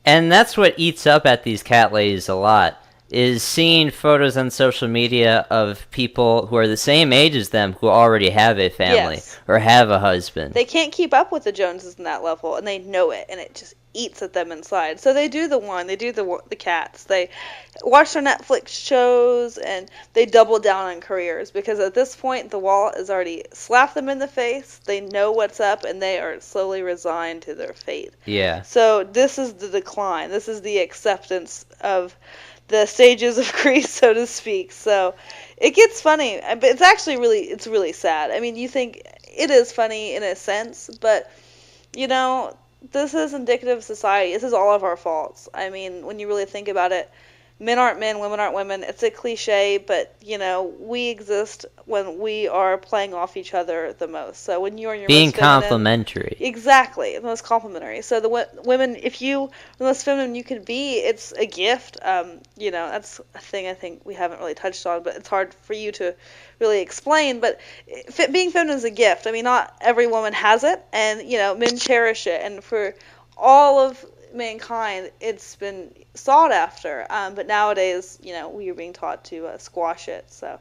And that's what eats up at these cat ladies a lot, is seeing photos on social media of people who are the same age as them who already have a family Yes. or have a husband. They can't keep up with the Joneses in that level, and they know it, and it just eats at them inside. So they do the cats. They watch their Netflix shows, and they double down on careers, because at this point, the wall has already slapped them in the face. They know what's up, and they are slowly resigned to their fate. Yeah. So this is the decline. This is the acceptance of the stages of grief, so to speak. So it gets funny, but it's actually it's really sad. I mean, you think it is funny in a sense, but this is indicative of society. This is all of our faults. I mean, when you really think about it, men aren't men, women aren't women. It's a cliche, but we exist when we are playing off each other the most. So when you're in your being most feminine, complimentary. exactly, the most complimentary. So the women, if you the most feminine you could be, it's a gift. That's a thing I think we haven't really touched on, but it's hard for you to really explain. But being feminine is a gift. I mean, not every woman has it, and men cherish it, and for all of mankind, it's been sought after, but nowadays, we are being taught to squash it, so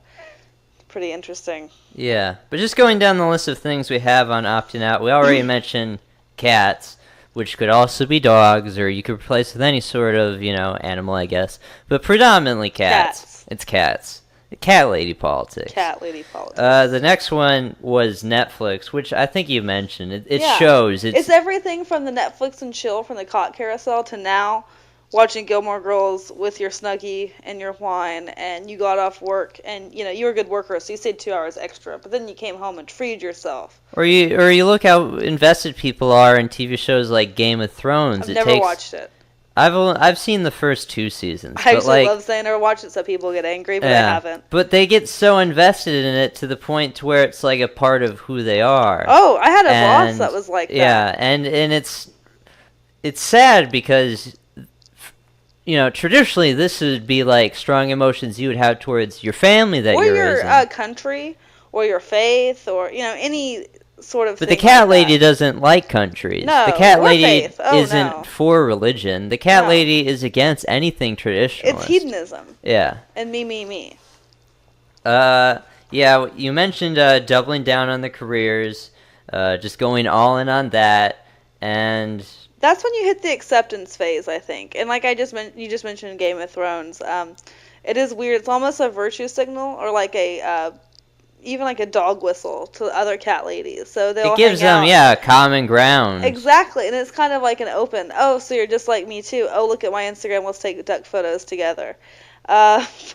pretty interesting. Yeah, but just going down the list of things we have on opting out, we already mentioned cats, which could also be dogs, or you could replace with any sort of, animal, I guess, but predominantly cats. It's cats. Cat lady politics. Cat lady politics. The next one was Netflix, which I think you mentioned. It shows. It's everything from the Netflix and chill from the cot carousel to now watching Gilmore Girls with your Snuggie and your wine, and you got off work, and you were a good worker, so you stayed 2 hours extra, but then you came home and freed yourself. Or you look how invested people are in TV shows like Game of Thrones. I've never watched it. I've seen the first 2 seasons. I actually love saying I never watched it, so people get angry, but I haven't. But they get so invested in it to the point to where it's like a part of who they are. Oh, I had a boss that was like that. Yeah, and it's sad because traditionally this would be like strong emotions you would have towards your family that you're or raising. your country, or your faith, or any sort of. But the cat lady doesn't like countries. No, the cat lady faith. isn't for religion. The cat lady is against anything traditional. It's hedonism. Yeah. And me. Yeah, you mentioned doubling down on the careers, just going all in on that, and that's when you hit the acceptance phase, I think. And like you just mentioned Game of Thrones. It is weird. It's almost a virtue signal, or like even like a dog whistle to other cat ladies. So they'll it gives them common ground. Exactly, and it's kind of like an open. Oh, so you're just like me too. Oh, look at my Instagram. Let's take duck photos together. It's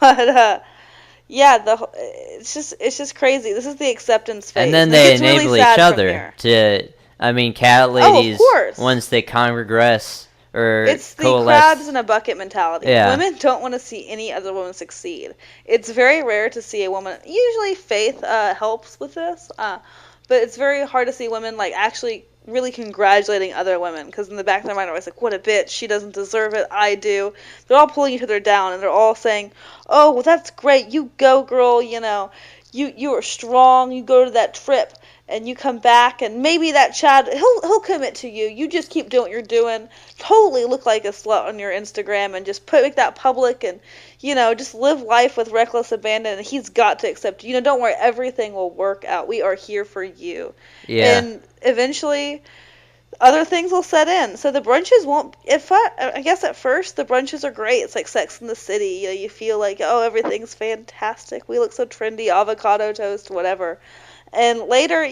just crazy. This is the acceptance phase. And then they enable each other to. I mean, cat ladies, once they congress or it's the crabs in a bucket mentality. Yeah. Women don't want to see any other woman succeed. It's very rare to see a woman. Usually, faith helps with this, but it's very hard to see women like actually really congratulating other women, because in the back of their mind, they're always like, "What a bitch! She doesn't deserve it. I do." They're all pulling each other down, and they're all saying, "Oh, well, that's great. You go, girl. You are strong. You go to that trip." And you come back, and maybe that Chad, he'll commit to you. You just keep doing what you're doing. Totally look like a slut on your Instagram, and just make that public, and just live life with reckless abandon. And he's got to accept you. Don't worry, everything will work out. We are here for you. Yeah. And eventually, other things will set in. So the brunches won't. I guess at first the brunches are great. It's like Sex in the City. You feel like, oh, everything's fantastic. We look so trendy. Avocado toast, whatever. And later,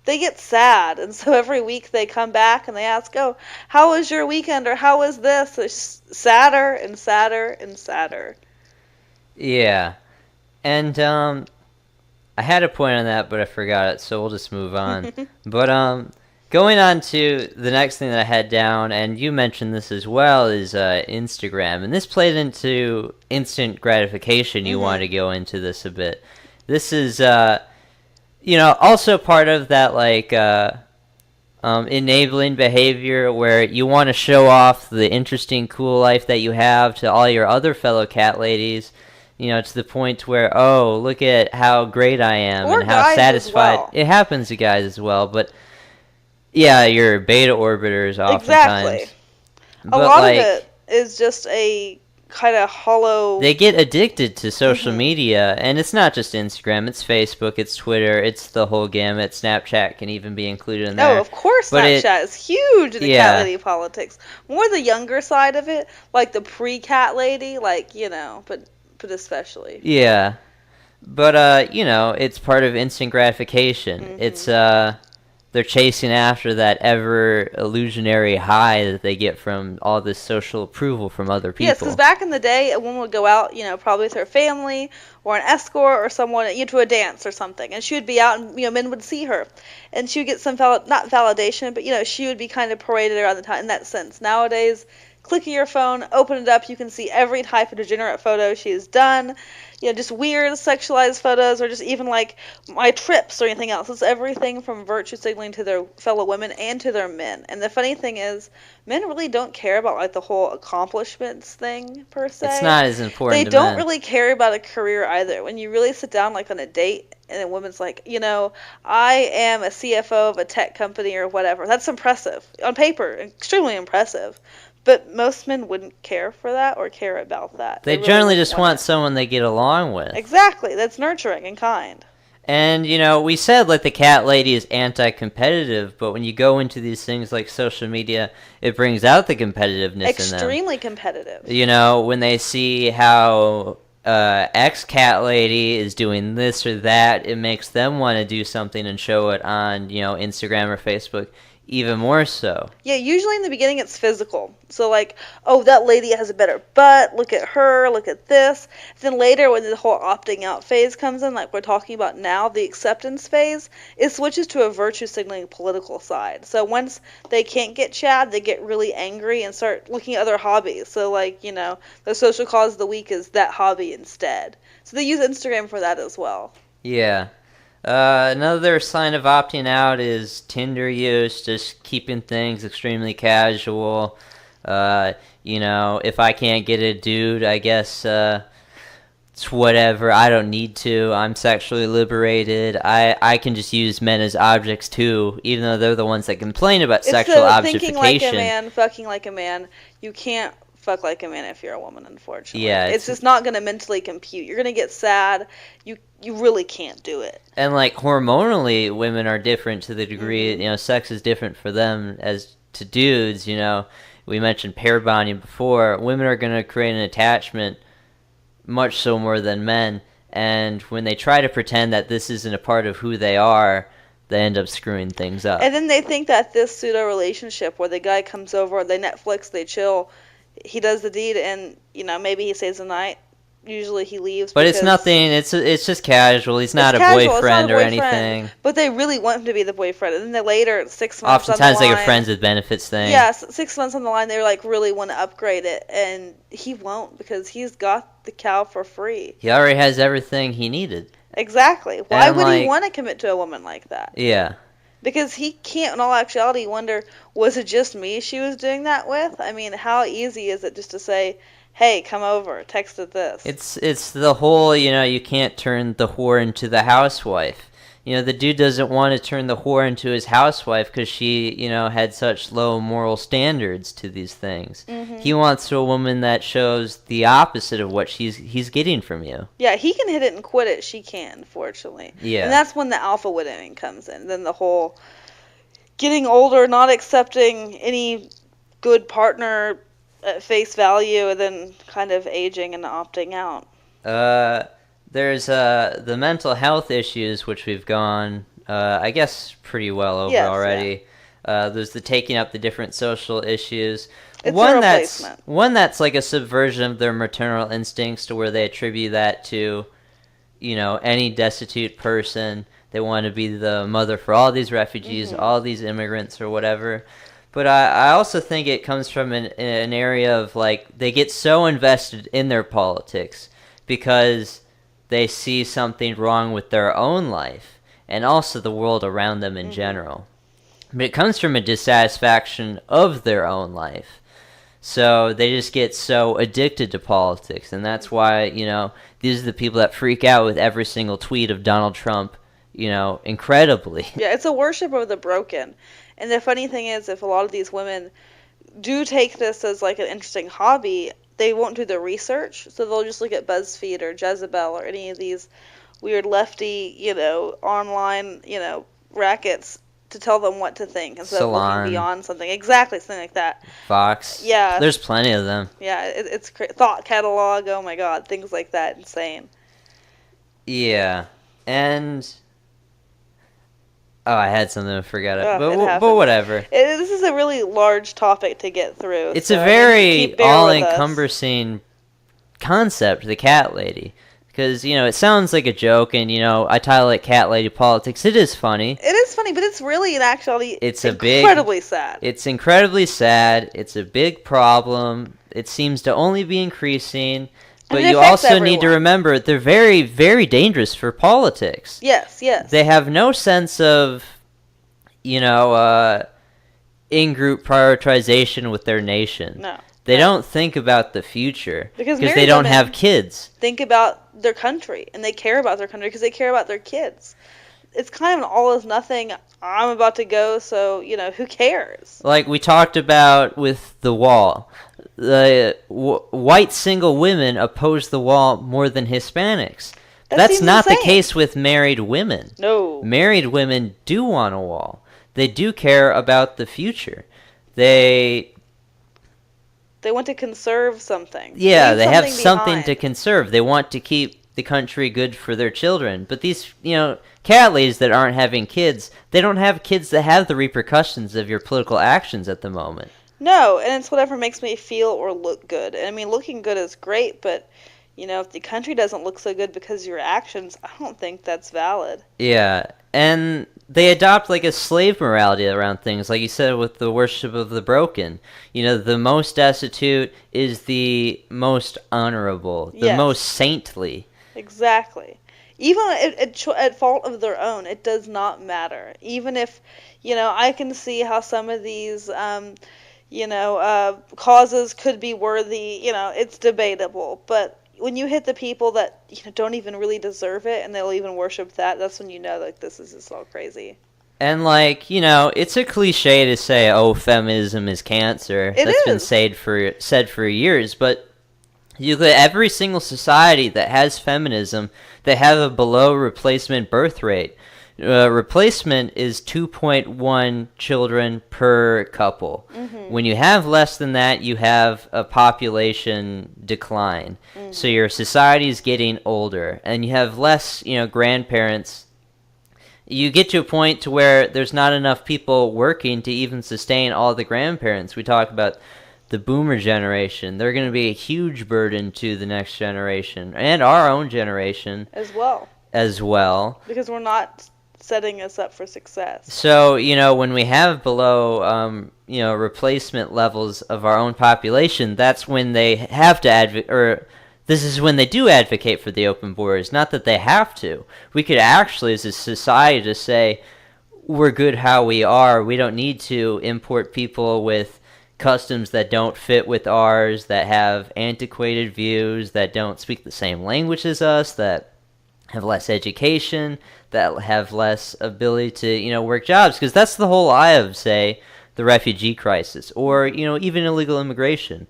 they get sad. And so every week they come back and they ask, oh, how was your weekend? Or how was this? It's sadder and sadder and sadder. Yeah. And I had a point on that, but I forgot it, so we'll just move on. But going on to the next thing that I had down, and you mentioned this as well, is Instagram. And this played into instant gratification. You want to go into this a bit. This is... also part of that, like, enabling behavior where you want to show off the interesting, cool life that you have to all your other fellow cat ladies, to the point where, oh, look at how great I am or and how satisfied. Well. It happens to guys as well, but, yeah, your beta orbiters oftentimes. Exactly. A lot of it is just a kind of hollow. They get addicted to social media, and it's not just Instagram, it's Facebook, it's Twitter, it's the whole gamut. Snapchat can even be included in there. Oh, of course, Snapchat is huge in the cat lady politics. More the younger side of it, like the pre-cat lady, like, but especially. Yeah. But, it's part of instant gratification. It's, they're chasing after that ever illusionary high that they get from all this social approval from other people. Yes, because back in the day, a woman would go out, probably with her family or an escort or someone, to a dance or something, and she would be out, and men would see her, and she would get some not validation, but she would be kind of paraded around the time in that sense. Nowadays, click your phone, open it up, you can see every type of degenerate photo she has done. Just weird sexualized photos, or just even like my trips or anything else. It's everything from virtue signaling to their fellow women and to their men. And the funny thing is, men really don't care about like the whole accomplishments thing per se. It's not as important. They don't really care about a career either. When you really sit down like on a date and a woman's like, I am a CFO of a tech company or whatever. That's impressive on paper, extremely impressive. But most men wouldn't care for that or care about that. They really generally just want someone they get along with. Exactly. That's nurturing and kind. And, we said, like, the cat lady is anti-competitive, but when you go into these things like social media, it brings out the competitiveness in them. Extremely competitive. When they see how ex-cat lady is doing this or that, it makes them want to do something and show it on, Instagram or Facebook. Even more so. Yeah, usually in the beginning it's physical. So like, oh, that lady has a better butt, look at her, look at this. Then later when the whole opting out phase comes in, like we're talking about now, the acceptance phase, it switches to a virtue signaling political side. So once they can't get Chad, they get really angry and start looking at other hobbies. So like, the social cause of the week is that hobby instead. So they use Instagram for that as well. Yeah. Another sign of opting out is Tinder use, just keeping things extremely casual. If I can't get a dude, I guess it's whatever. I don't need to. I'm sexually liberated. I can just use men as objects too, even though they're the ones that complain about sexual objectification. Thinking like a man, fucking like a man. You can't fuck like a man if you're a woman, unfortunately. Yeah, it's just not going to mentally compute. You're going to get sad. You really can't do it. And like hormonally, women are different to the degree, sex is different for them as to dudes, We mentioned pair bonding before. Women are going to create an attachment much so more than men. And when they try to pretend that this isn't a part of who they are, they end up screwing things up. And then they think that this pseudo relationship where the guy comes over, they Netflix, they chill, he does the deed, and maybe he stays the night. Usually he leaves. But it's nothing. It's just casual. He's not a boyfriend or anything. But they really want him to be the boyfriend, and then they later 6 months. Oftentimes on the line, like a friends with benefits thing. Yeah, 6 months on the line, they like really want to upgrade it, and he won't because he's got the cow for free. He already has everything he needed. Exactly. Why would he want to commit to a woman like that? Yeah. Because he can't, in all actuality, wonder, was it just me she was doing that with? I mean, how easy is it just to say, hey, come over, texted this? It's the whole, you can't turn the whore into the housewife. The dude doesn't want to turn the whore into his housewife because she, had such low moral standards to these things. Mm-hmm. He wants a woman that shows the opposite of what he's getting from you. Yeah, he can hit it and quit it. She can, fortunately. Yeah. And that's when the alpha widow comes in. Then the whole getting older, not accepting any good partner at face value, and then kind of aging and opting out. There's the mental health issues, which we've gone, I guess, pretty well over already. Yeah. There's the taking up the different social issues. It's a replacement. One that's like a subversion of their maternal instincts to where they attribute that to, any destitute person. They want to be the mother for all these refugees, all these immigrants or whatever. But I also think it comes from an area of, like, they get so invested in their politics because they see something wrong with their own life and also the world around them in general. But it comes from a dissatisfaction of their own life. So they just get so addicted to politics, and that's why, these are the people that freak out with every single tweet of Donald Trump, incredibly. Yeah, it's a worship of the broken. And the funny thing is, if a lot of these women do take this as like an interesting hobby, they won't do the research, so they'll just look at BuzzFeed or Jezebel or any of these weird lefty, online, rackets to tell them what to think instead of looking beyond something. Exactly, something like that. Fox. Yeah. There's plenty of them. Yeah, it's Thought Catalog. Oh my God, things like that, insane. Yeah, and I had something to forget it, but whatever. This is a really large topic to get through. It's a very all-encompassing concept, the cat lady. Because, it sounds like a joke, and, I title it Cat Lady Politics. It is funny. It is funny, but it's really, in actuality, it's incredibly sad. It's incredibly sad. It's a big problem. It seems to only be increasing. But you also need to remember, they're very, very dangerous for politics. Yes, yes. They have no sense of, in-group prioritization with their nation. No. They don't think about the future because they don't have kids. Think about their country, and they care about their country because they care about their kids. It's kind of an all is nothing. I'm about to go, so who cares? Like we talked about with the wall, the white single women oppose the wall more than Hispanics. That's not the case with married women. No, married women do want a wall. They do care about the future. They want to conserve something. Yeah, they have something to conserve. They want to keep the country good for their children. But these, cat ladies that aren't having kids, they don't have kids that have the repercussions of your political actions at the moment. No, and it's whatever makes me feel or look good. And I mean, looking good is great, but, if the country doesn't look so good because of your actions, I don't think that's valid. Yeah, and they adopt like a slave morality around things, like you said with the worship of the broken. The most destitute is the most honorable, the most saintly. Exactly. Even at fault of their own, it does not matter. Even if, I can see how some of these, causes could be worthy, it's debatable. But when you hit the people that don't even really deserve it, and they'll even worship that's when this is just all crazy. And it's a cliche to say, "Oh, feminism is cancer." That's been said for years. But you look at every single society that has feminism, they have a below replacement birth rate. Replacement is 2.1 children per couple. Mm-hmm. When you have less than that, you have a population decline. Mm-hmm. So your society is getting older, and you have less, grandparents. You get to a point to where there's not enough people working to even sustain all the grandparents. We talk about the boomer generation. They're going to be a huge burden to the next generation and our own generation as well. Because we're not setting us up for success. So, when we have below, replacement levels of our own population, that's when they have to this is when they do advocate for the open borders. Not that they have to. We could actually, as a society, just say, we're good how we are. We don't need to import people with customs that don't fit with ours, that have antiquated views, that don't speak the same language as us, that have less education, that have less ability to, work jobs. Because that's the whole lie of, say, the refugee crisis, or, even illegal immigration.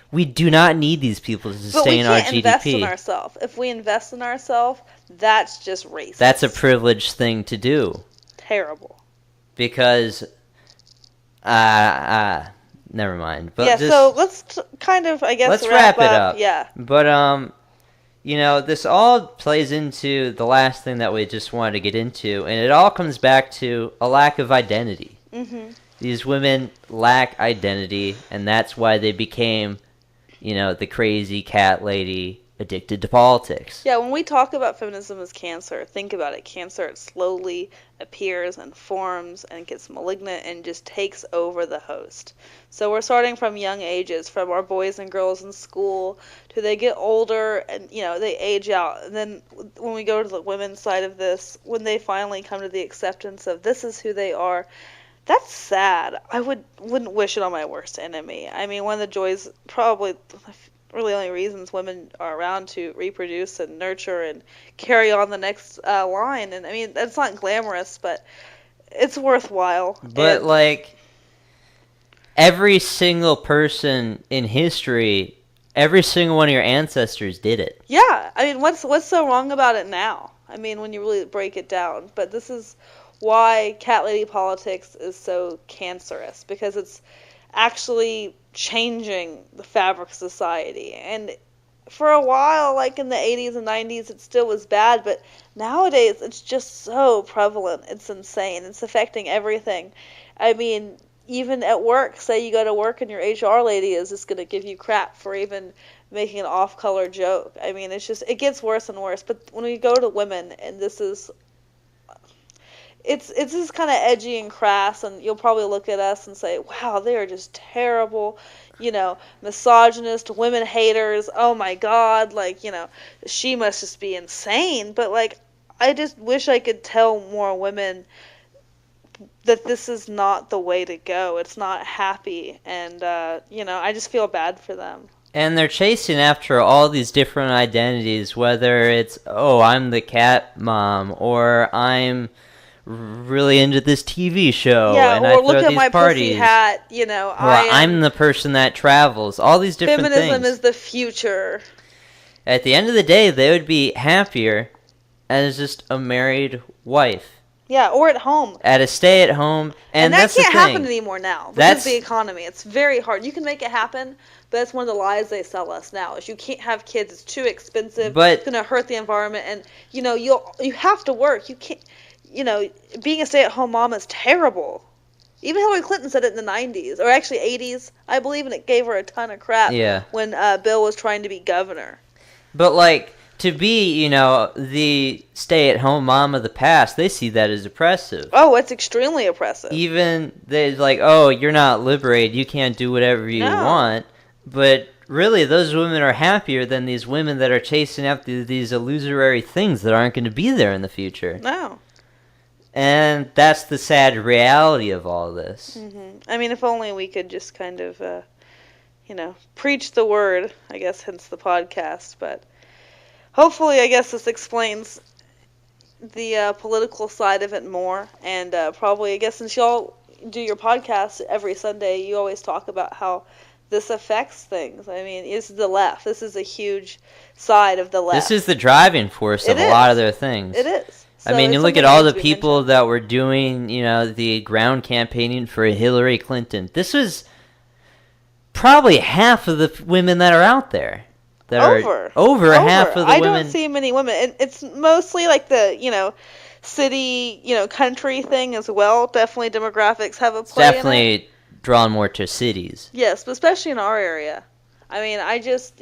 We do not need these people to sustain our GDP. But we can't invest in ourselves. If we invest in ourselves, that's just racist. That's a privileged thing to do. Terrible. Because, never mind. But so let's let's wrap it up. Yeah. But, this all plays into the last thing that we just wanted to get into, and it all comes back to a lack of identity. Mm-hmm. These women lack identity, and that's why they became, the crazy cat lady addicted to politics. Yeah, when we talk about feminism as cancer, think about it. Cancer, it slowly appears and forms and gets malignant and just takes over the host. So we're starting from young ages, from our boys and girls in school to they get older and, they age out. And then when we go to the women's side of this, when they finally come to the acceptance of this is who they are, that's sad. I wouldn't wish it on my worst enemy. I mean, one of the joys, probably really only reasons women are around to reproduce and nurture and carry on the next line. And I mean, that's not glamorous, but it's worthwhile. But every single person in history, every single one of your ancestors did it. Yeah, I mean, what's so wrong about it now? I mean, when you really break it down. But this is why cat lady politics is so cancerous, because it's actually changing the fabric of society. And for a while, like in the 80s and 90s, it still was bad, but nowadays it's just so prevalent. It's insane. It's affecting everything. I mean, even at work, say you go to work and your HR lady is just going to give you crap for even making an off-color joke. I mean, it gets worse and worse. But when we go to women, and it's just kind of edgy and crass, and you'll probably look at us and say, wow, they are just terrible, misogynist, women haters, oh my god, like, she must just be insane. But, like, I just wish I could tell more women that this is not the way to go. It's not happy, and, I just feel bad for them. And they're chasing after all these different identities, whether it's, oh, I'm the cat mom, or I'm really into this TV show, yeah, and or I throw look at these my parties. pussy hat, Or I'm the person that travels. All these different feminism things. is the future. At the end of the day, they would be happier as just a married wife. Yeah, or at home. At a stay-at-home, and that that's the can't thing. happen anymore now. Because of the economy. It's very hard. You can make it happen, but that's one of the lies they sell us now. Is you can't have kids. It's too expensive. It's going to hurt the environment, and you have to work. You can't. Being a stay-at-home mom is terrible. Even Hillary Clinton said it in the 90s, or actually 80s, I believe, and it gave her a ton of crap when Bill was trying to be governor. But, like, to be, the stay-at-home mom of the past, they see that as oppressive. Oh, it's extremely oppressive. Even, they're like, oh, you're not liberated, you can't do whatever you want. But really, those women are happier than these women that are chasing after these illusory things that aren't going to be there in the future. No. And that's the sad reality of all this. Mm-hmm. I mean, if only we could just kind of, preach the word, I guess, hence the podcast. But hopefully, I guess this explains the political side of it more. And probably, I guess, since y'all do your podcast every Sunday, you always talk about how this affects things. I mean, this is the left. This is a huge side of the left. This is the driving force of a lot of their things. It is. So I mean, you look at all the people that were doing, the ground campaigning for Hillary Clinton. This was probably half of the women that are out there. Over half of the women. I don't see many women. It's mostly like the, city, country thing as well. Definitely demographics have a play in it. Definitely drawn more to cities. Yes, but especially in our area. I mean, I just,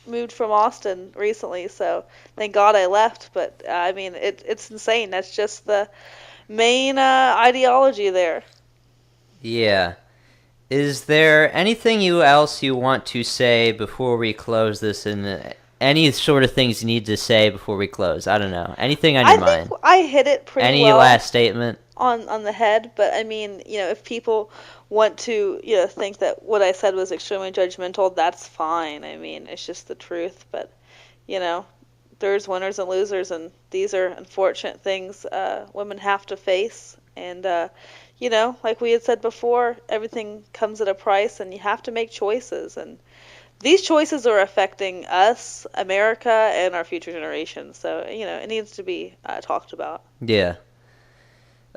moved from Austin recently, so thank God I left. But I mean, it's insane. That's just the main ideology there. Yeah. Is there anything else you want to say before we close this? And any sort of things you need to say before we close? I don't know. Anything on your mind? Think I hit it pretty well. Any last statement? On the head, but I mean, if people want to, think that what I said was extremely judgmental, that's fine. I mean, it's just the truth. But, there's winners and losers, and these are unfortunate things women have to face. And, like we had said before, everything comes at a price, and you have to make choices. And these choices are affecting us, America, and our future generations. So, it needs to be talked about. Yeah.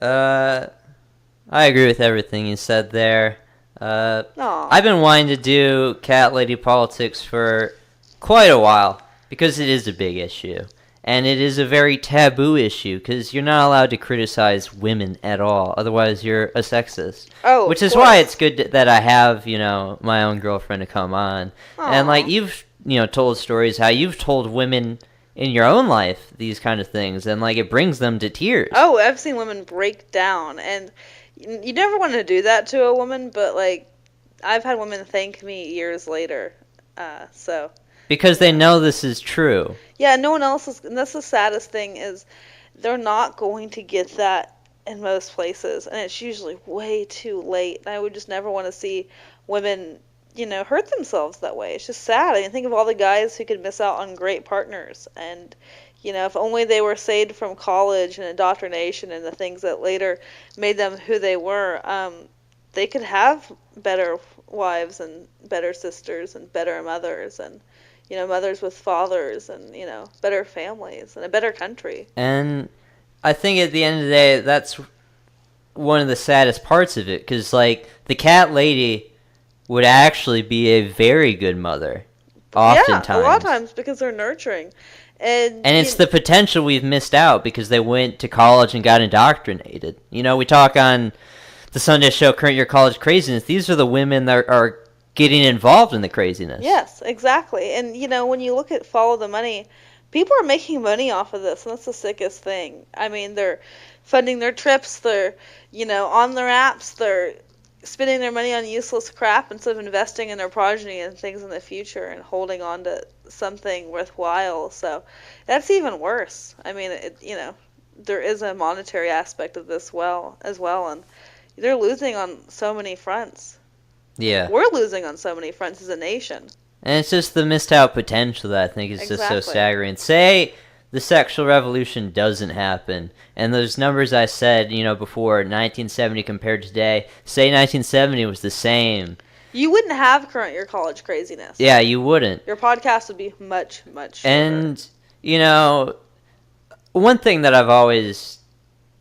I agree with everything you said there. I've been wanting to do cat lady politics for quite a while because it is a big issue. And it is a very taboo issue because you're not allowed to criticize women at all. Otherwise, you're a sexist. Oh, which is why it's good that I have, my own girlfriend to come on. Aww. And, like, you've, told stories how you've told women in your own life these kind of things. And, like, it brings them to tears. Oh, I've seen women break down. And you never want to do that to a woman, but, like, I've had women thank me years later. So... Because they know this is true. Yeah, no one else is, and that's the saddest thing, is they're not going to get that in most places, and it's usually way too late. And I would just never want to see women, hurt themselves that way. It's just sad. I mean, think of all the guys who could miss out on great partners, and, if only they were saved from college and indoctrination and the things that later made them who they were, they could have better wives and better sisters and better mothers and, mothers with fathers and, better families and a better country. And I think at the end of the day, that's one of the saddest parts of it, because, like, the cat lady would actually be a very good mother, oftentimes. Yeah, a lot of times, because they're nurturing. And it's the potential we've missed out because they went to college and got indoctrinated. We talk on the Sunday show, Current Year College Craziness. These are the women that are getting involved in the craziness. Yes, exactly. And, when you look at Follow the Money, people are making money off of this, and that's the sickest thing. I mean, they're funding their trips, they're, on their apps, they're spending their money on useless crap instead of investing in their progeny and things in the future and holding on to something worthwhile. So that's even worse. I mean, there is a monetary aspect of this as well, and they're losing on so many fronts. Yeah. We're losing on so many fronts as a nation. And it's just the missed out potential that I think is just so staggering. Say the sexual revolution doesn't happen, and those numbers I said, before, 1970 compared to today, say 1970 was the same. You wouldn't have Current Year College Craziness. Yeah, you wouldn't. Your podcast would be much, much shorter. And, one thing that I've always,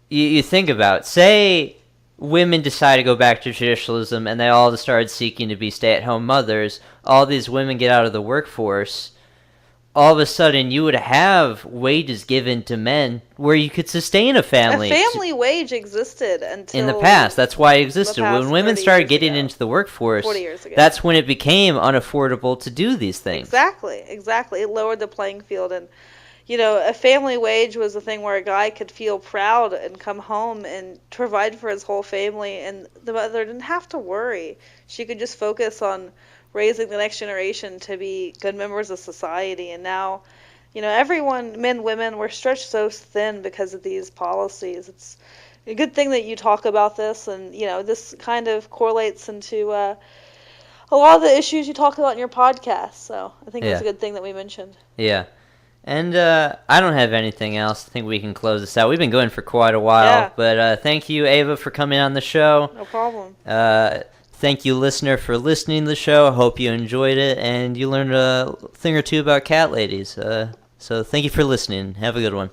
you think about, say women decide to go back to traditionalism and they all started seeking to be stay-at-home mothers, all these women get out of the workforce, all of a sudden you would have wages given to men where you could sustain a family. A family wage existed until in the past. That's why it existed. When women started getting into the workforce, 40 years ago, that's when it became unaffordable to do these things. Exactly. It lowered the playing field, and a family wage was a thing where a guy could feel proud and come home and provide for his whole family, and the mother didn't have to worry. She could just focus on raising the next generation to be good members of society. And now, everyone, men, women, we're stretched so thin because of these policies. It's a good thing that you talk about this, and, this kind of correlates into a lot of the issues you talk about in your podcast. So I think it's a good thing that we mentioned. Yeah. And I don't have anything else. I think we can close this out. We've been going for quite a while. But thank you, Ava, for coming on the show. No problem. Thank you, listener, for listening to the show. I hope you enjoyed it and you learned a thing or two about cat ladies. So thank you for listening. Have a good one.